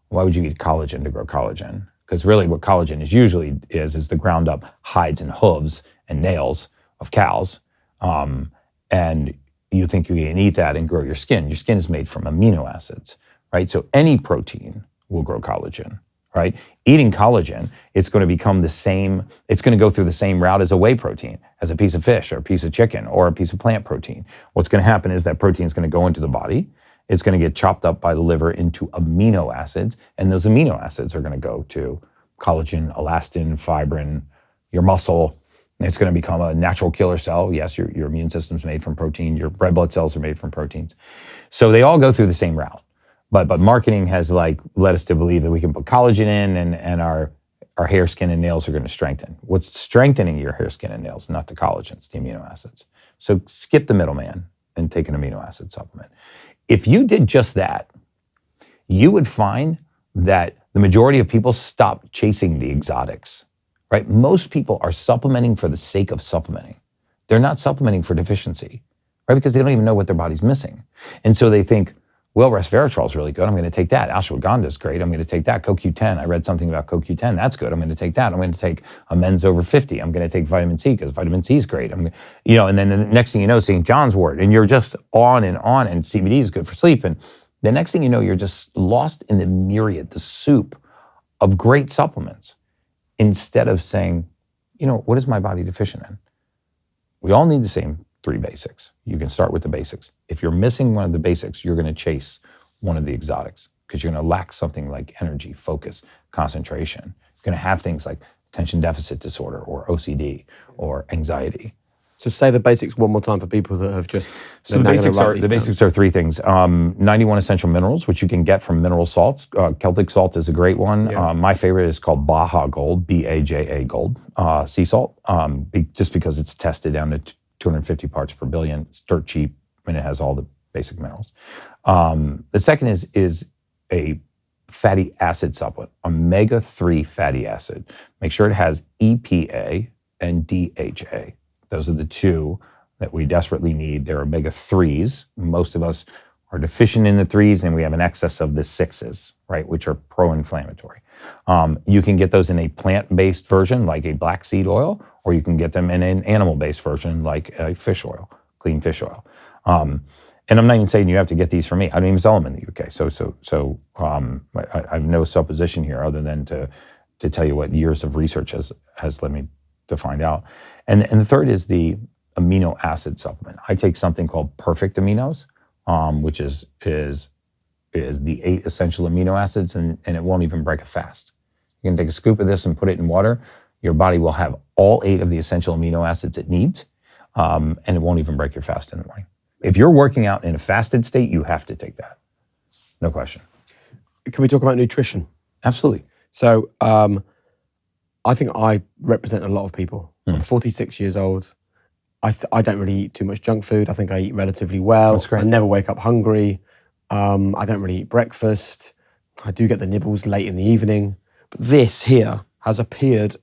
Why would you eat collagen to grow collagen? Because really what collagen is the ground up hides and hooves and nails of cows. And you think you can eat that and grow your skin. Your skin is made from amino acids, right? So any protein will grow collagen, right? Eating collagen, it's going to become the same, it's going to go through the same route as a whey protein, as a piece of fish or a piece of chicken or a piece of plant protein. What's going to happen is that protein is going to go into the body. It's going to get chopped up by the liver into amino acids, and those amino acids are going to go to collagen, elastin, fibrin, your muscle. It's going to become a natural killer cell. Yes, your immune system's made from protein. Your red blood cells are made from proteins. So they all go through the same route. But marketing has led us to believe that we can put collagen in and our hair, skin, and nails are going to strengthen. What's strengthening your hair, skin, and nails? Not the collagen, it's the amino acids. So skip the middleman and take an amino acid supplement. If you did just that, you would find that the majority of people stop chasing the exotics. Right? Most people are supplementing for the sake of supplementing. They're not supplementing for deficiency, right? Because they don't even know what their body's missing. And so they think, well, resveratrol is really good. I'm going to take that. Ashwagandha is great. I'm going to take that. CoQ10. I read something about CoQ10. That's good. I'm going to take that. I'm going to take a men's over 50. I'm going to take vitamin C because vitamin C is great. And then the next thing you know, St. John's wort, and you're just on, and CBD is good for sleep. And the next thing you know, you're just lost in the myriad, the soup of great supplements. Instead of saying, what is my body deficient in? We all need the same 3 basics. You can start with the basics. If you're missing one of the basics, you're going to chase one of the exotics because you're going to lack something like energy, focus, concentration. You're going to have things like attention deficit disorder or OCD or anxiety. So say the basics one more time for people that have just... So the basics are 3 things. 91 essential minerals, which you can get from mineral salts. Celtic salt is a great one. Yeah. My favorite is called Baja Gold, BAJA Gold, sea salt, just because it's tested down to 250 parts per billion. It's dirt cheap, and it has all the basic minerals. The second is a fatty acid supplement, omega-3 fatty acid. Make sure it has EPA and DHA. Those are the 2 that we desperately need. They're omega-3s. Most of us are deficient in the 3s, and we have an excess of the 6s, right, which are pro-inflammatory. You can get those in a plant-based version, like a black seed oil, or you can get them in an animal-based version, like a fish oil, clean fish oil. And I'm not even saying you have to get these from me. I don't even sell them in the UK. So I have no supposition here other than to tell you what years of research has led me to find out. And the third is the amino acid supplement. I take something called Perfect Aminos, which is the 8 essential amino acids, and it won't even break a fast. You can take a scoop of this and put it in water. Your body will have all 8 of the essential amino acids it needs, and it won't even break your fast in the morning. If you're working out in a fasted state, you have to take that. No question. Can we talk about nutrition? Absolutely. So I think I represent a lot of people. I'm 46 years old. I don't really eat too much junk food. I think I eat relatively well. That's great. I never wake up hungry. I don't really eat breakfast. I do get the nibbles late in the evening. But this here has appeared,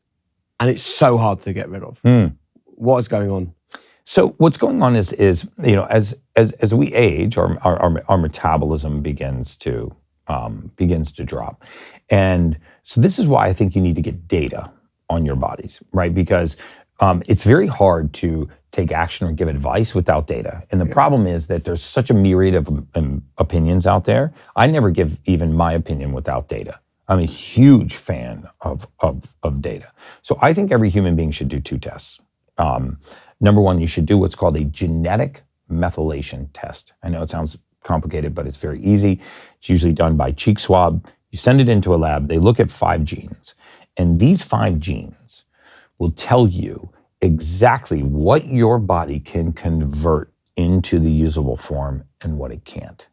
and it's so hard to get rid of. What is going on? So what's going on is as we age, our metabolism begins to drop, and so this is why I think you need to get data on your bodies, right? Because it's very hard to take action or give advice without data. And the problem is that there's such a myriad of opinions out there. I never give even my opinion without data. I'm a huge fan of data. So I think every human being should do 2 tests. Number 1, you should do what's called a genetic methylation test. I know it sounds complicated, but it's very easy. It's usually done by cheek swab. You send it into a lab. They look at 5 genes. And these 5 genes will tell you exactly what your body can convert into the usable form and what it can't.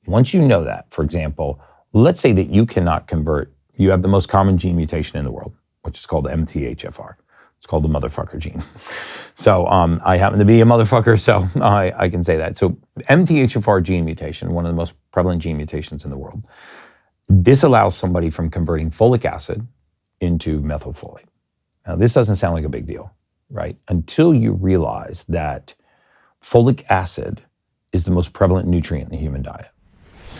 Once you know that, for example, let's say that you cannot convert, you have the most common gene mutation in the world, which is called MTHFR. It's called the motherfucker gene. So I happen to be a motherfucker, so I can say that. So MTHFR gene mutation, one of the most prevalent gene mutations in the world, disallows somebody from converting folic acid into methylfolate. Now, this doesn't sound like a big deal, right? Until you realize that folic acid is the most prevalent nutrient in the human diet.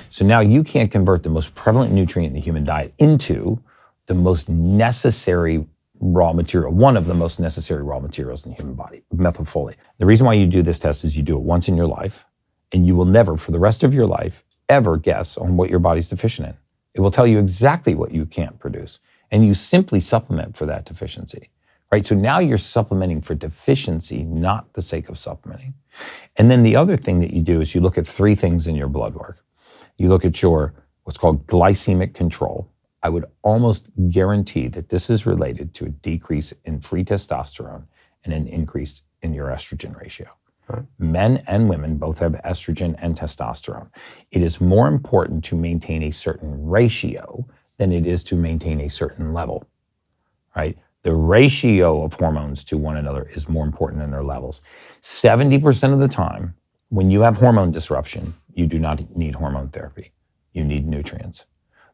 So now you can't convert the most prevalent nutrient in the human diet into the most necessary raw material, one of the most necessary raw materials in the human body, methylfolate. The reason why you do this test is you do it once in your life, and you will never, for the rest of your life, ever guess on what your body's deficient in. It will tell you exactly what you can't produce, and you simply supplement for that deficiency, right? So now you're supplementing for deficiency, not the sake of supplementing. And then the other thing that you do is you look at 3 things in your blood work. You look at your what's called glycemic control. I would almost guarantee that this is related to a decrease in free testosterone and an increase in your estrogen ratio. Right. Men and women both have estrogen and testosterone. It is more important to maintain a certain ratio than it is to maintain a certain level, right? The ratio of hormones to one another is more important than their levels. 70% of the time, when you have hormone disruption, you do not need hormone therapy. You need nutrients.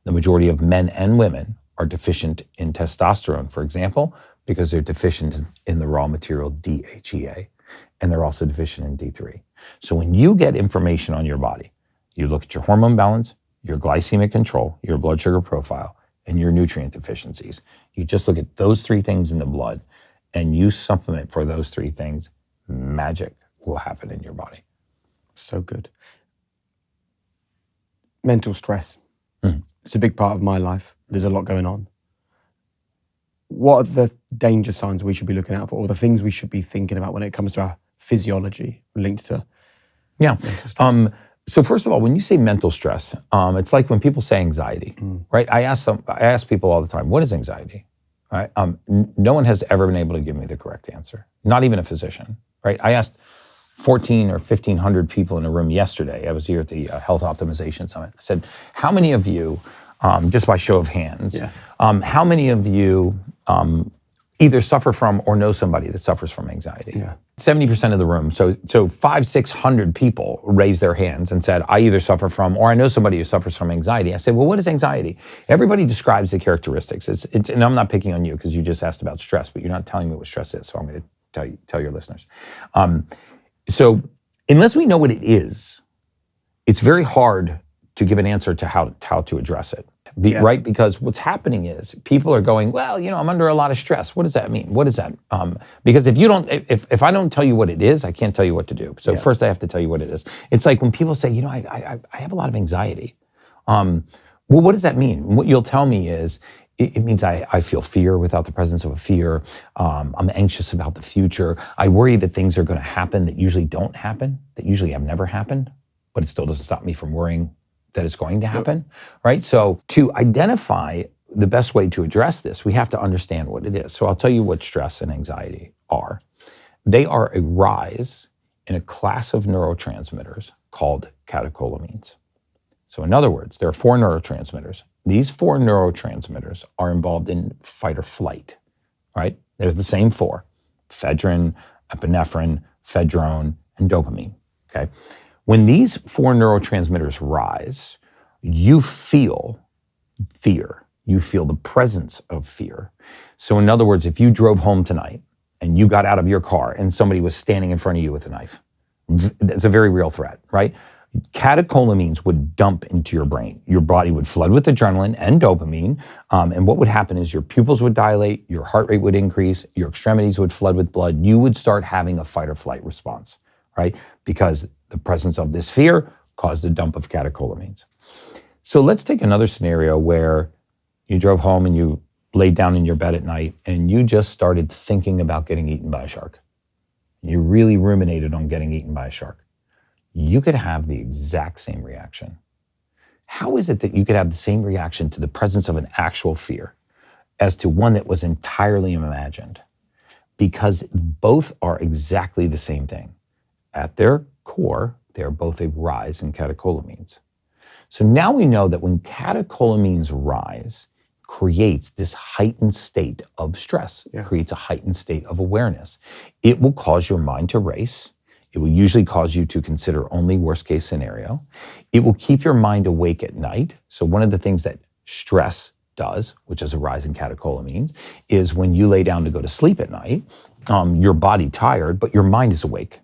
The majority of men and women are deficient in testosterone, for example, because they're deficient in the raw material DHEA, and they're also deficient in D3. So when you get information on your body, you look at your hormone balance, your glycemic control, your blood sugar profile, and your nutrient deficiencies. You just look at those 3 things in the blood, and you supplement for those 3 things, magic will happen in your body. So good. Mental stress. It's a big part of my life. There's a lot going on. What are the danger signs we should be looking out for, or the things we should be thinking about when it comes to our physiology linked to mental stress? So first of all, when you say mental stress, it's like when people say anxiety, right? I ask people all the time, what is anxiety? Right? No one has ever been able to give me the correct answer, not even a physician, right? I asked 1,400 or 1,500 people in a room yesterday. I was here at the Health Optimization Summit. I said, how many of you, just by show of hands, how many of you either suffer from or know somebody that suffers from anxiety? Yeah. 70% of the room. So 500-600 people raised their hands and said, I either suffer from or I know somebody who suffers from anxiety. I said, well, what is anxiety? Everybody describes the characteristics. It's and I'm not picking on you because you just asked about stress, but you're not telling me what stress is. So I'm going to tell your listeners. So unless we know what it is, it's very hard to give an answer to how to address it, right? Because what's happening is people are going, well, I'm under a lot of stress. What does that mean? What is that? Because if I don't tell you what it is, I can't tell you what to do. So first I have to tell you what it is. It's like when people say, I have a lot of anxiety. Well, what does that mean? What you'll tell me is, it means I feel fear without the presence of a fear. I'm anxious about the future. I worry that things are going to happen that usually don't happen, that usually have never happened, but it still doesn't stop me from worrying that it's going to happen, right? So to identify the best way to address this, we have to understand what it is. So I'll tell you what stress and anxiety are. They are a rise in a class of neurotransmitters called catecholamines. So in other words, there are 4 neurotransmitters. These 4 neurotransmitters are involved in fight or flight, right? There's the same 4: ephedrine, epinephrine, phenytoin, and dopamine, okay? When these 4 neurotransmitters rise, you feel fear. You feel the presence of fear. So in other words, if you drove home tonight and you got out of your car and somebody was standing in front of you with a knife, that's a very real threat, right? Catecholamines would dump into your brain. Your body would flood with adrenaline and dopamine. And what would happen is your pupils would dilate, your heart rate would increase, your extremities would flood with blood. You would start having a fight or flight response, right? Because the presence of this fear caused a dump of catecholamines. So let's take another scenario where you drove home and you laid down in your bed at night and you just started thinking about getting eaten by a shark. You really ruminated on getting eaten by a shark. You could have the exact same reaction. How is it that you could have the same reaction to the presence of an actual fear as to one that was entirely imagined? Because both are exactly the same thing. At their core, they are both a rise in catecholamines. So now we know that when catecholamines rise, creates this heightened state of stress, creates a heightened state of awareness. It will cause your mind to race. It will usually cause you to consider only worst case scenario. It will keep your mind awake at night. So one of the things that stress does, which is a rise in catecholamines, is when you lay down to go to sleep at night, your body tired, but your mind is awake,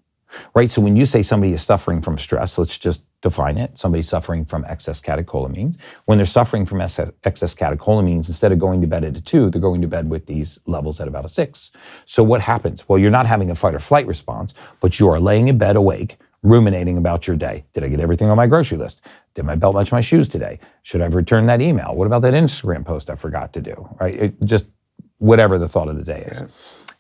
right? So when you say somebody is suffering from stress, let's just define it. Somebody's suffering from excess catecholamines. When they're suffering from excess catecholamines, instead of going to bed at a 2, they're going to bed with these levels at about a 6. So what happens? Well, you're not having a fight or flight response, but you are laying in bed awake, ruminating about your day. Did I get everything on my grocery list? Did my belt match my shoes today? Should I have returned that email? What about that Instagram post I forgot to do, right? Just whatever the thought of the day is.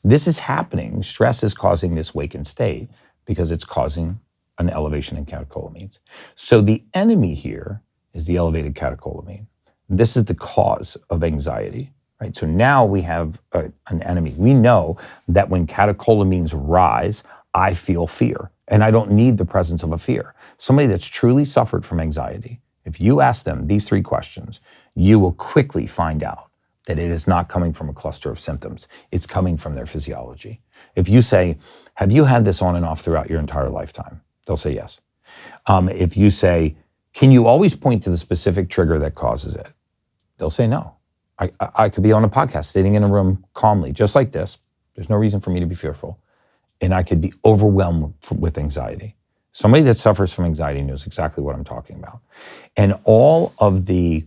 This is happening. Stress is causing this wakened state because it's causing an elevation in catecholamines. So the enemy here is the elevated catecholamine. This is the cause of anxiety, right? So now we have an enemy. We know that when catecholamines rise, I feel fear, and I don't need the presence of a fear. Somebody that's truly suffered from anxiety, if you ask them these 3 questions, you will quickly find out that it is not coming from a cluster of symptoms. It's coming from their physiology. If you say, have you had this on and off throughout your entire lifetime? They'll say yes. If you say, can you always point to the specific trigger that causes it? They'll say no. I could be on a podcast, sitting in a room calmly, just like this. There's no reason for me to be fearful. And I could be overwhelmed with anxiety. Somebody that suffers from anxiety knows exactly what I'm talking about. And all of the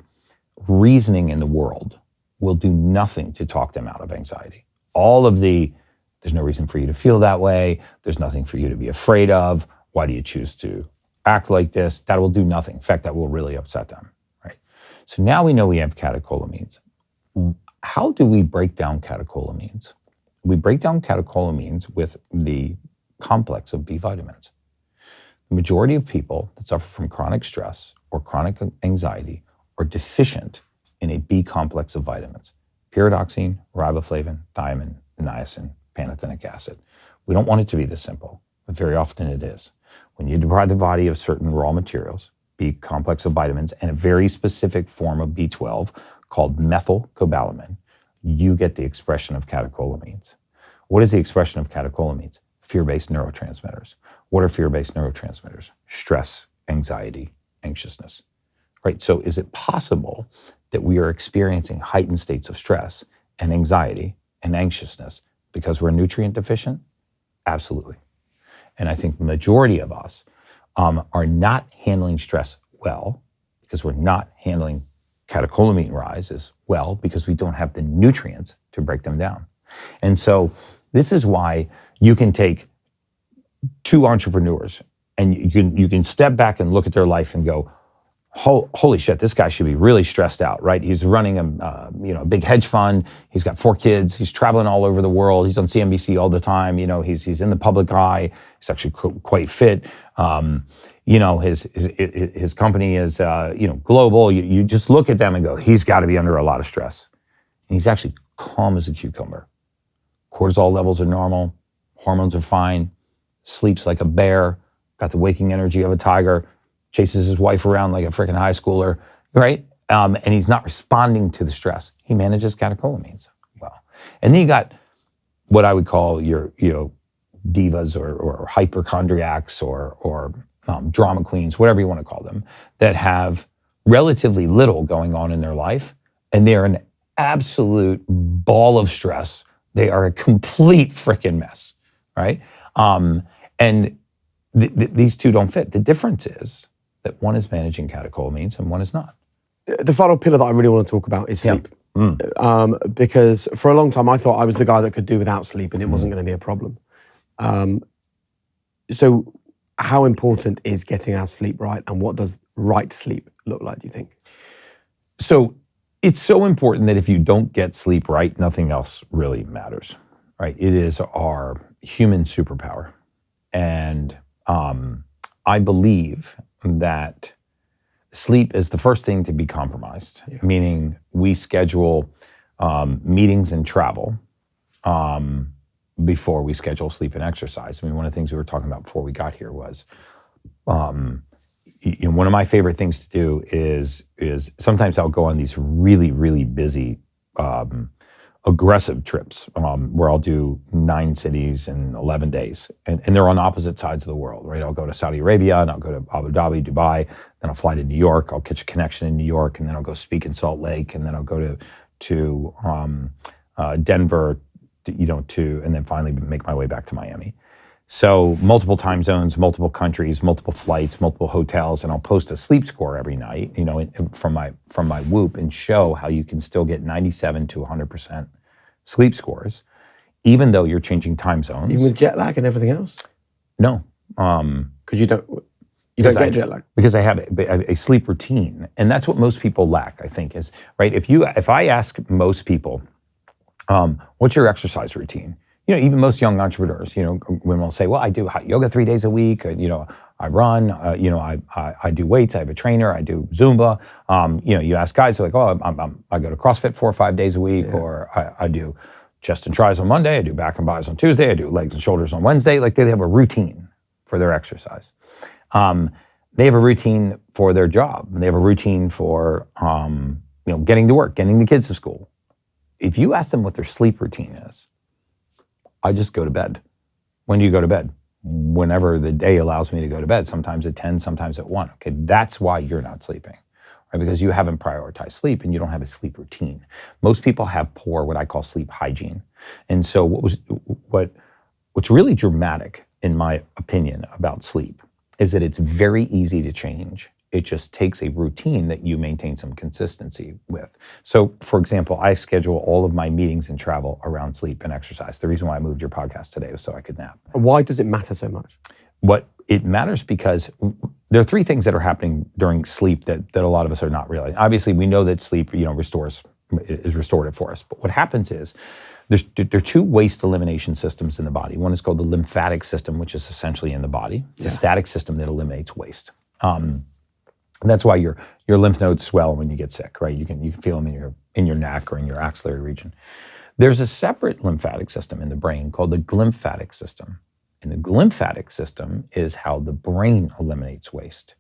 reasoning in the world will do nothing to talk them out of anxiety. All of there's no reason for you to feel that way. There's nothing for you to be afraid of. Why do you choose to act like this? That will do nothing. In fact, that will really upset them, right? So now we know we have catecholamines. How do we break down catecholamines? We break down catecholamines with the complex of B vitamins. The majority of people that suffer from chronic stress or chronic anxiety are deficient in a B complex of vitamins: pyridoxine, riboflavin, thiamine, niacin, pantothenic acid. We don't want it to be this simple, but very often it is. When you deprive the body of certain raw materials, B complex of vitamins, and a very specific form of B12 called methylcobalamin, you get the expression of catecholamines. What is the expression of catecholamines? Fear-based neurotransmitters. What are fear-based neurotransmitters? Stress, anxiety, anxiousness. Right? So is it possible that we are experiencing heightened states of stress and anxiety and anxiousness because we're nutrient deficient? Absolutely. And I think the majority of us are not handling stress well because we're not handling catecholamine rise as well because we don't have the nutrients to break them down. And so this is why you can take 2 entrepreneurs and you can step back and look at their life and go, holy shit, this guy should be really stressed out, right? He's running a big hedge fund. He's got 4 kids. He's traveling all over the world. He's on CNBC all the time. He's in the public eye. He's actually quite fit. His company is global. You just look at them and go, he's got to be under a lot of stress. And he's actually calm as a cucumber. Cortisol levels are normal. Hormones are fine. sleeps like a bear, got the waking energy of a tiger, chases his wife around like a freaking high schooler, right? And he's not responding to the stress. He manages catecholamines well. And then you got what I would call your, divas or hypochondriacs or drama queens, whatever you want to call them, that have relatively little going on in their life, and they're an absolute ball of stress. They are a complete freaking mess, right? And these two don't fit. The difference is that one is managing catecholamines and one is not. The final pillar that I really want to talk about is sleep. Because for a long time, I thought I was the guy that could do without sleep and it wasn't going to be a problem. So how important is getting our sleep right, and what does right sleep look like, do you think? So it's so important that if you don't get sleep right, nothing else really matters, right? It is our human superpower. And I believe that sleep is the first thing to be compromised, meaning we schedule meetings and travel before we schedule sleep and exercise. I mean, one of the things we were talking about before we got here was, one of my favorite things to do is sometimes I'll go on these really, really busy, aggressive trips where I'll do 9 cities in 11 days. And they're on opposite sides of the world, right? I'll go to Saudi Arabia and I'll go to Abu Dhabi, Dubai, then I'll fly to New York, I'll catch a connection in New York, and then I'll go speak in Salt Lake, and then I'll go to Denver, and then finally make my way back to Miami. So multiple time zones, multiple countries, multiple flights, multiple hotels, and I'll post a sleep score every night, from my Whoop, and show how you can still get 97 to 100% sleep scores, even though you're changing time zones. Even with jet lag and everything else? No. Because you don't get jet lag? Because I have a sleep routine, and that's what most people lack, I think, is, right? If I ask most people, what's your exercise routine? Even most young entrepreneurs, women will say, well, I do hot yoga 3 days a week, I run, I do weights, I have a trainer, I do Zumba. You ask guys, they're like, oh, I go to CrossFit 4 or 5 days a week, or I do chest and tris on Monday, I do back and bis on Tuesday, I do legs and shoulders on Wednesday. Like, they have a routine for their exercise. They have a routine for their job. They have a routine for, getting to work, getting the kids to school. If you ask them what their sleep routine is, I just go to bed. When do you go to bed? Whenever the day allows me to go to bed, sometimes at 10, sometimes at 1. Okay, that's why you're not sleeping, right? Because you haven't prioritized sleep and you don't have a sleep routine. Most people have poor, what I call sleep hygiene. And so what's really dramatic, in my opinion, about sleep is that it's very easy to change. It just takes a routine that you maintain some consistency with. So, for example, I schedule all of my meetings and travel around sleep and exercise. The reason why I moved your podcast today was so I could nap. Why does it matter so much? It matters because there are 3 things that are happening during sleep that a lot of us are not realizing. Obviously, we know that sleep, is restorative for us. But what happens is there are 2 waste elimination systems in the body. One is called the lymphatic system, which is essentially in the body. It's a static system that eliminates waste. And that's why your lymph nodes swell when you get sick, right? You can feel them in your neck or in your axillary region. There's a separate lymphatic system in the brain called the glymphatic system. And the glymphatic system is how the brain eliminates waste.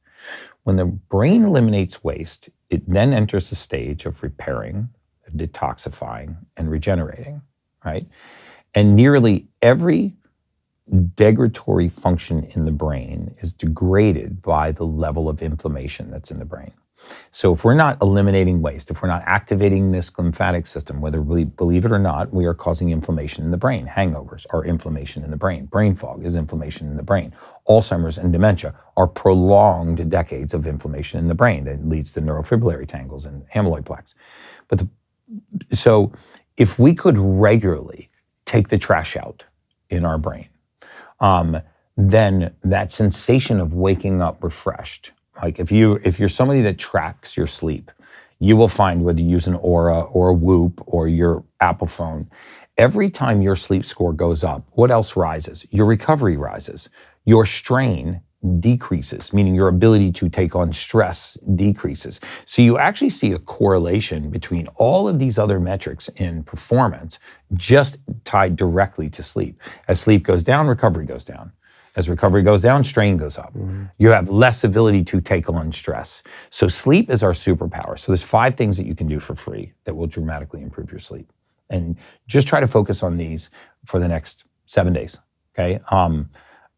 When the brain eliminates waste, it then enters a stage of repairing, detoxifying, and regenerating, right? And nearly every degradatory function in the brain is degraded by the level of inflammation that's in the brain. So if we're not eliminating waste, if we're not activating this lymphatic system, whether we believe it or not, we are causing inflammation in the brain. Hangovers are inflammation in the brain. Brain fog is inflammation in the brain. Alzheimer's and dementia are prolonged decades of inflammation in the brain that leads to neurofibrillary tangles and amyloid plaques. So if we could regularly take the trash out in our brain, then that sensation of waking up refreshed, like if you're somebody that tracks your sleep, you will find, whether you use an Aura or a Whoop or your Apple phone, every time your sleep score goes up, what else rises? Your recovery rises. Your strain decreases, meaning your ability to take on stress decreases. So you actually see a correlation between all of these other metrics in performance just tied directly to sleep. As sleep goes down, recovery goes down. As recovery goes down, strain goes up. You have less ability to take on stress. So sleep is our superpower. So there's 5 things that you can do for free that will dramatically improve your sleep. And just try to focus on these for the next 7 days, okay?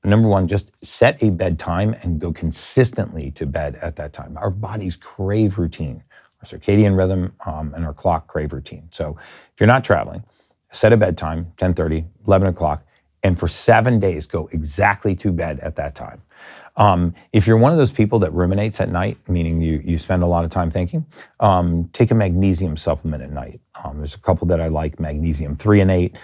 Number 1, just set a bedtime and go consistently to bed at that time. Our bodies crave routine. Our circadian rhythm and our clock crave routine. So if you're not traveling, set a bedtime, 10:30, 11 o'clock, and for 7 days, go exactly to bed at that time. If you're one of those people that ruminates at night, meaning you spend a lot of time thinking, take a magnesium supplement at night. There's a couple that I like, magnesium 3-8.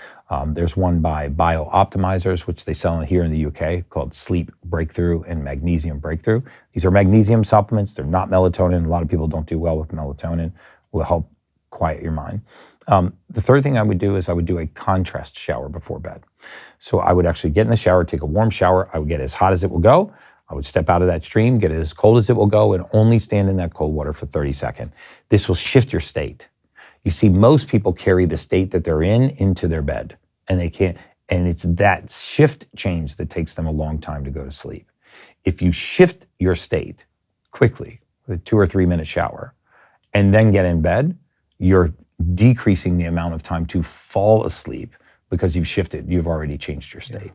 There's one by Biooptimizers, which they sell here in the UK, called Sleep Breakthrough and Magnesium Breakthrough. These are magnesium supplements. They're not melatonin. A lot of people don't do well with melatonin. Will help quiet your mind. The third thing I would do is I would do a contrast shower before bed. So I would actually get in the shower, take a warm shower. I would get as hot as it will go. I would step out of that stream, get it as cold as it will go, and only stand in that cold water for 30 seconds. This will shift your state. You see, most people carry the state that they're in into their bed, and they can't. And it's that shift change that takes them a long time to go to sleep. If you shift your state quickly with a 2 or 3 minute shower, and then get in bed, you're decreasing the amount of time to fall asleep because you've already changed your state.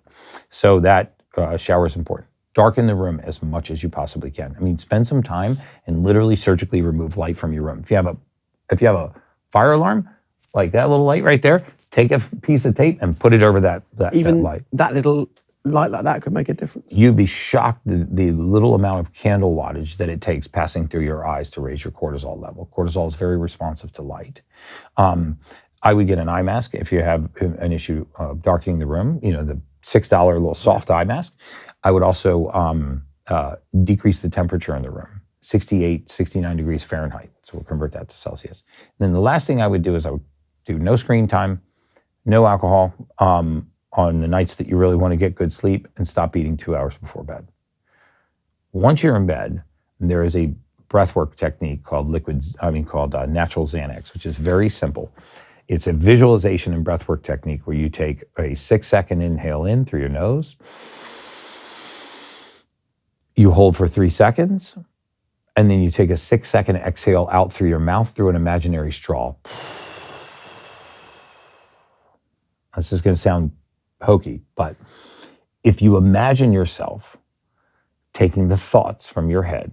So that shower is important. Darken the room as much as you possibly can. I mean, spend some time and literally surgically remove light from your room. If you have a fire alarm, like that little light right there, take a piece of tape and put it over that light. That little light like that could make a difference. You'd be shocked the little amount of candle wattage that it takes passing through your eyes to raise your cortisol level. Cortisol is very responsive to light. I would get an eye mask if you have an issue darkening the room, the $6 little soft eye mask. I would also decrease the temperature in the room, 68, 69 degrees Fahrenheit. So we'll convert that to Celsius. And then the last thing I would do is I would do no screen time, no alcohol on the nights that you really want to get good sleep, and stop eating 2 hours before bed. Once you're in bed, there is a breathwork technique called natural Xanax, which is very simple. It's a visualization and breathwork technique where you take a 6-second inhale in through your nose. You hold for 3 seconds, and then you take a 6-second exhale out through your mouth through an imaginary straw. This is going to sound hokey, but if you imagine yourself taking the thoughts from your head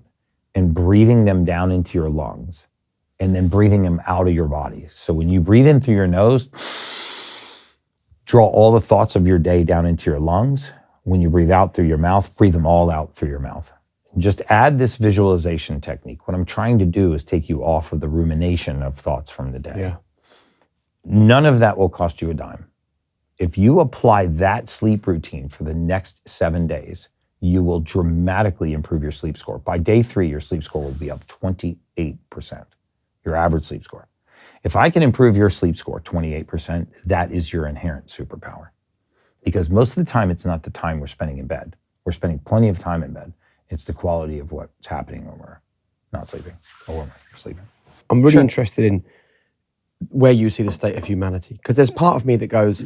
and breathing them down into your lungs and then breathing them out of your body. So when you breathe in through your nose, draw all the thoughts of your day down into your lungs. When you breathe out through your mouth, breathe them all out through your mouth. Just add this visualization technique. What I'm trying to do is take you off of the rumination of thoughts from the day. Yeah. None of that will cost you a dime. If you apply that sleep routine for the next 7 days, you will dramatically improve your sleep score. By day 3, your sleep score will be up 28%, your average sleep score. If I can improve your sleep score 28%, that is your inherent superpower. Because most of the time, it's not the time we're spending in bed. We're spending plenty of time in bed. It's the quality of what's happening when we're not sleeping or when we're sleeping. I'm really interested in where you see the state of humanity, because there's part of me that goes,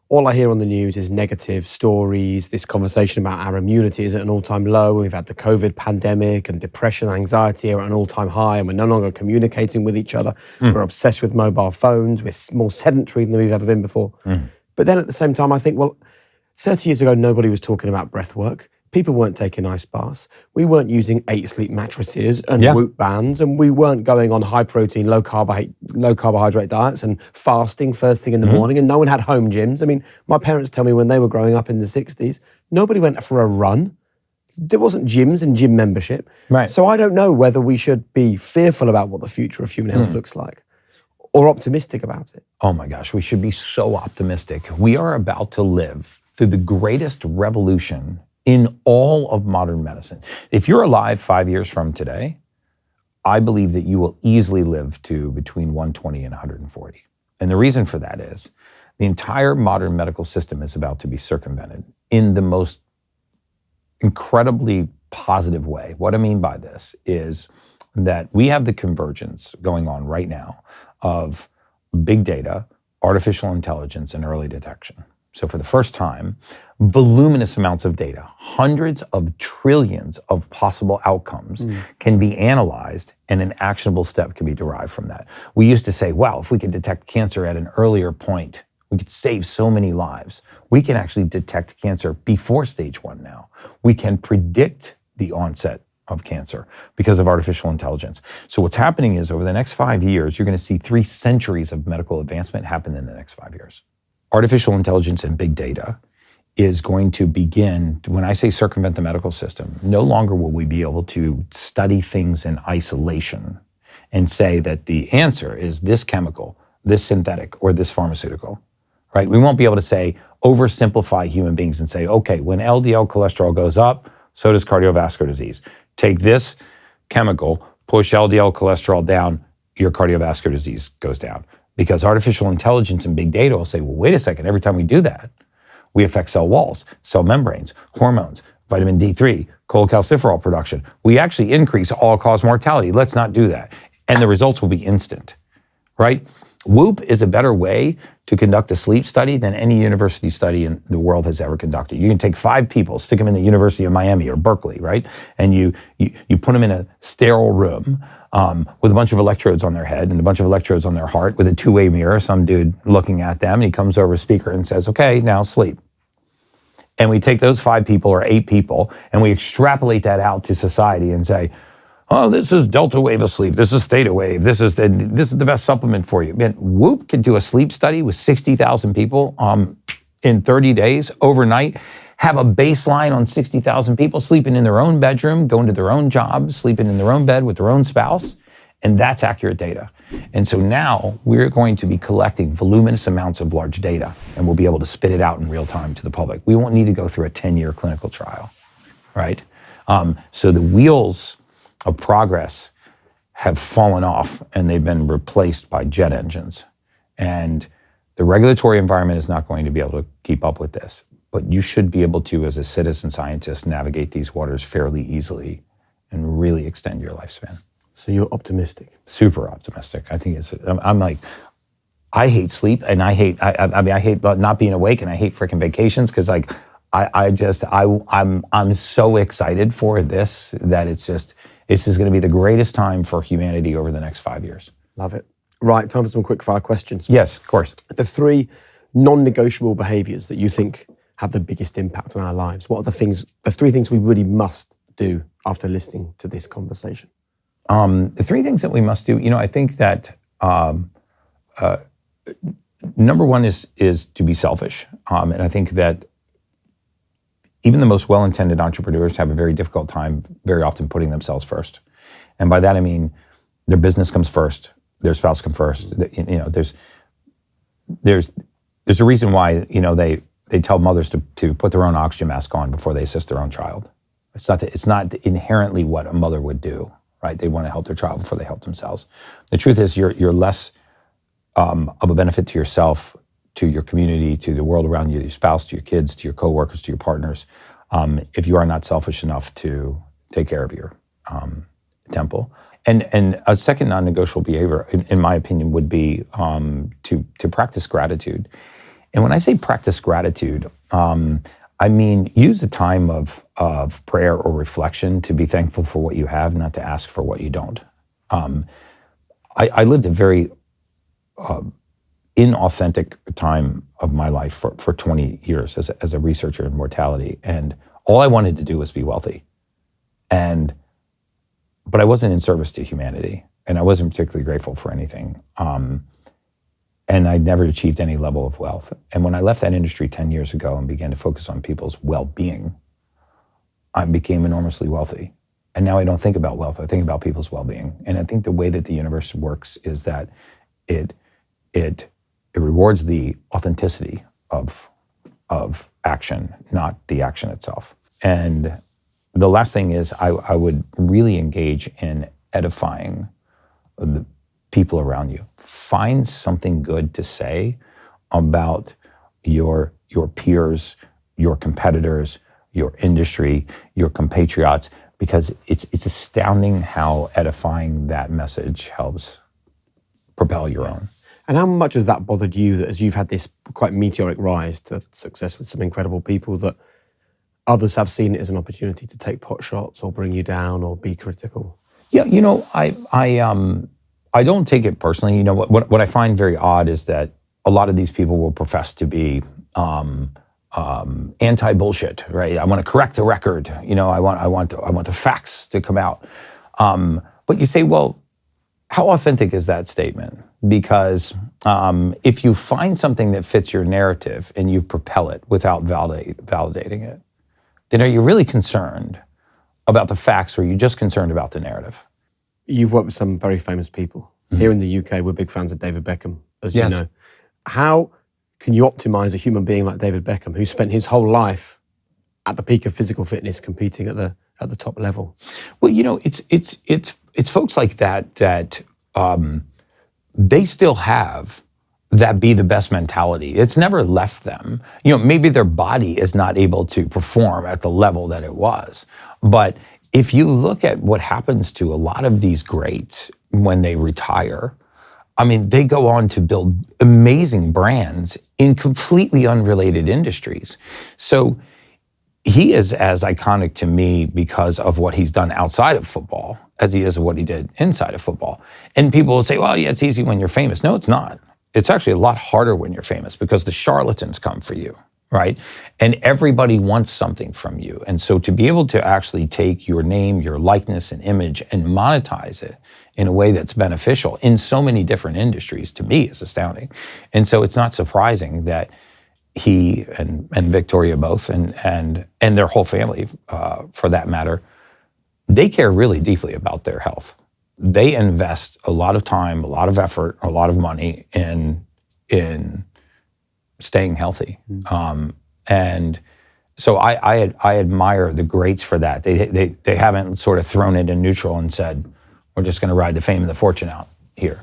all I hear on the news is negative stories, this conversation about our immunity is at an all-time low, and we've had the COVID pandemic, and depression, anxiety are at an all-time high, and we're no longer communicating with each other. We're obsessed with mobile phones. We're more sedentary than we've ever been before. But then at the same time, I think, well, 30 years ago, nobody was talking about breath work. People weren't taking ice baths. We weren't using 8 sleep mattresses and Whoop bands, and we weren't going on high protein, low carbohydrate diets and fasting first thing in the morning, and no one had home gyms. I mean, my parents tell me when they were growing up in the 60s, nobody went for a run. There wasn't gyms and gym membership. Right. So I don't know whether we should be fearful about what the future of human health looks like or optimistic about it. Oh my gosh, we should be so optimistic. We are about to live through the greatest revolution in all of modern medicine. If you're alive 5 years from today, I believe that you will easily live to between 120 and 140. And the reason for that is the entire modern medical system is about to be circumvented in the most incredibly positive way. What I mean by this is that we have the convergence going on right now of big data, artificial intelligence, and early detection. So for the first time, voluminous amounts of data, hundreds of trillions of possible outcomes can be analyzed, and an actionable step can be derived from that. We used to say, wow, if we could detect cancer at an earlier point, we could save so many lives. We can actually detect cancer before stage 1 now. We can predict the onset of cancer because of artificial intelligence. So what's happening is over the next 5 years, you're going to see 3 centuries of medical advancement happen in the next 5 years. Artificial intelligence and big data is going to begin, when I say circumvent the medical system, no longer will we be able to study things in isolation and say that the answer is this chemical, this synthetic, or this pharmaceutical, right? We won't be able to say, oversimplify human beings and say, okay, when LDL cholesterol goes up, so does cardiovascular disease. Take this chemical, push LDL cholesterol down, your cardiovascular disease goes down. Because artificial intelligence and big data will say, well, wait a second, every time we do that, we affect cell walls, cell membranes, hormones, vitamin D3, cholecalciferol production. We actually increase all-cause mortality. Let's not do that. And the results will be instant, right? WHOOP is a better way to conduct a sleep study than any university study in the world has ever conducted. You can take 5 people, stick them in the University of Miami or Berkeley, right? And you put them in a sterile room with a bunch of electrodes on their head and a bunch of electrodes on their heart with a 2-way mirror, some dude looking at them, and he comes over a speaker and says, okay, now sleep. And we take those 5 people or 8 people and we extrapolate that out to society and say, oh, this is delta wave of sleep. This is theta wave. This is the best supplement for you. Man, Whoop can do a sleep study with 60,000 people in 30 days overnight, have a baseline on 60,000 people sleeping in their own bedroom, going to their own job, sleeping in their own bed with their own spouse, and that's accurate data. And so now we're going to be collecting voluminous amounts of large data, and we'll be able to spit it out in real time to the public. We won't need to go through a 10-year clinical trial, right? So the wheels of progress have fallen off and they've been replaced by jet engines. And the regulatory environment is not going to be able to keep up with this. But you should be able to, as a citizen scientist, navigate these waters fairly easily and really extend your lifespan. So you're optimistic? Super optimistic. I think I'm like, I hate sleep and I hate not being awake and I hate freaking vacations because like, I'm so excited for this that this is going to be the greatest time for humanity over the next 5 years. Love it. Right, time for some quick fire questions. Yes, of course. The 3 non-negotiable behaviors that you think have the biggest impact on our lives. What are the 3 things we really must do after listening to this conversation? The 3 things that we must do, I think that number 1 is to be selfish. And I think that even the most well-intended entrepreneurs have a very difficult time very often putting themselves first. And by that I mean their business comes first, their spouse comes first. There's a reason why, they tell mothers to put their own oxygen mask on before they assist their own child. It's not inherently what a mother would do, right? They want to help their child before they help themselves. The truth is you're less of a benefit to yourself, to your community, to the world around you, to your spouse, to your kids, to your coworkers, to your partners, if you are not selfish enough to take care of your temple. And a second non-negotiable behavior, in my opinion, would be to practice gratitude. And when I say practice gratitude, I mean use the time of prayer or reflection to be thankful for what you have, not to ask for what you don't. I lived a very inauthentic time of my life for 20 years as a researcher in mortality. And all I wanted to do was be wealthy. But I wasn't in service to humanity, and I wasn't particularly grateful for anything. And I'd never achieved any level of wealth. And when I left that industry 10 years ago and began to focus on people's well-being, I became enormously wealthy. And now I don't think about wealth, I think about people's well-being. And I think the way that the universe works is that it rewards the authenticity of action, not the action itself. And the last thing is I would really engage in edifying the people around you. Find something good to say about your peers, your competitors, your industry, your compatriots, because it's astounding how edifying that message helps propel your own. And how much has that bothered you, that as you've had this quite meteoric rise to success with some incredible people, that others have seen it as an opportunity to take pot shots or bring you down or be critical? Yeah, I don't take it personally. What I find very odd is that a lot of these people will profess to be anti-bullshit, right? I want to correct the record. I want the facts to come out. But you say, well, how authentic is that statement? Because if you find something that fits your narrative and you propel it without validating it, then are you really concerned about the facts, or are you just concerned about the narrative? You've worked with some very famous people. Mm-hmm. Here in the UK, we're big fans of David Beckham, as yes. you know. How can you optimize a human being like David Beckham, who spent his whole life at the peak of physical fitness, competing at the top level? Well, it's folks like that they still have that be the best mentality. It's never left them. Maybe their body is not able to perform at the level that it was. But if you look at what happens to a lot of these greats when they retire, they go on to build amazing brands in completely unrelated industries. So he is as iconic to me because of what he's done outside of football as he is of what he did inside of football. And people will say, well, yeah, it's easy when you're famous. No, it's not. It's actually a lot harder when you're famous because the charlatans come for you, right? And everybody wants something from you. And so to be able to actually take your name, your likeness and image and monetize it in a way that's beneficial in so many different industries, to me, is astounding. And so it's not surprising that he and Victoria both and their whole family, for that matter, they care really deeply about their health. They invest a lot of time, a lot of effort, a lot of money in staying healthy. And so I admire the greats for that. They haven't sort of thrown it in neutral and said, we're just going to ride the fame and the fortune out here.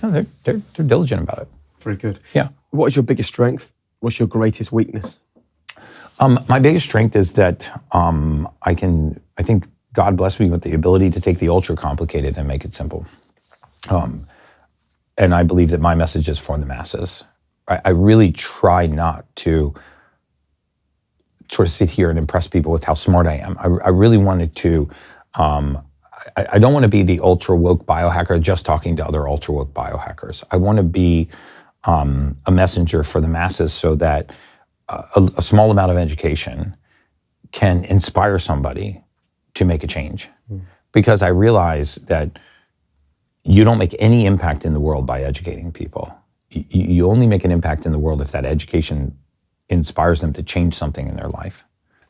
No, they're diligent about it. Very good. Yeah. What is your biggest strength? What's your greatest weakness? My biggest strength is that I think God blessed me with the ability to take the ultra complicated and make it simple. And I believe that my message is for the masses. I really try not to sort of sit here and impress people with how smart I am. I really wanted to, I don't want to be the ultra woke biohacker just talking to other ultra woke biohackers. I want to be a messenger for the masses so that a small amount of education can inspire somebody to make a change. Because I realize that you don't make any impact in the world by educating people. You only make an impact in the world if that education inspires them to change something in their life.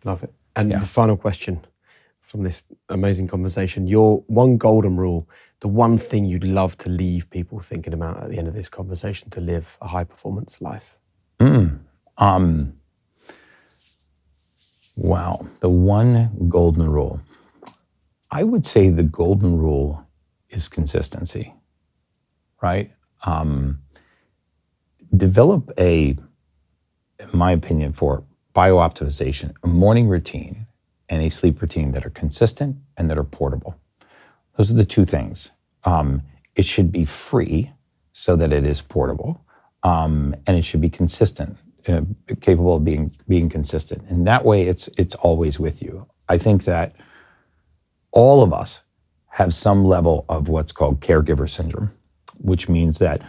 Love it. And the final question from this amazing conversation, your one golden rule, the one thing you'd love to leave people thinking about at the end of this conversation to live a high performance life. Wow, the one golden rule. I would say the golden rule is consistency, right? Develop in my opinion, for biooptimization, a morning routine and a sleep routine that are consistent and that are portable. Those are the two things. It should be free so that it is portable, and it should be consistent, capable of being consistent. And that way it's always with you. I think that all of us have some level of what's called caregiver syndrome, which means that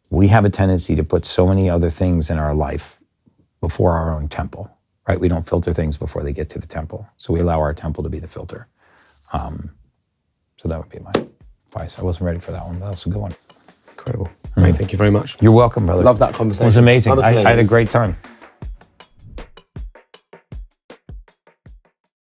we have a tendency to put so many other things in our life before our own temple, right? We don't filter things before they get to the temple. So we allow our temple to be the filter. So that would be my advice. I wasn't ready for that one, but that's a good one. Incredible. Mate, thank you very much. You're welcome, brother. Love that conversation. It was amazing. Honestly, I had a great time.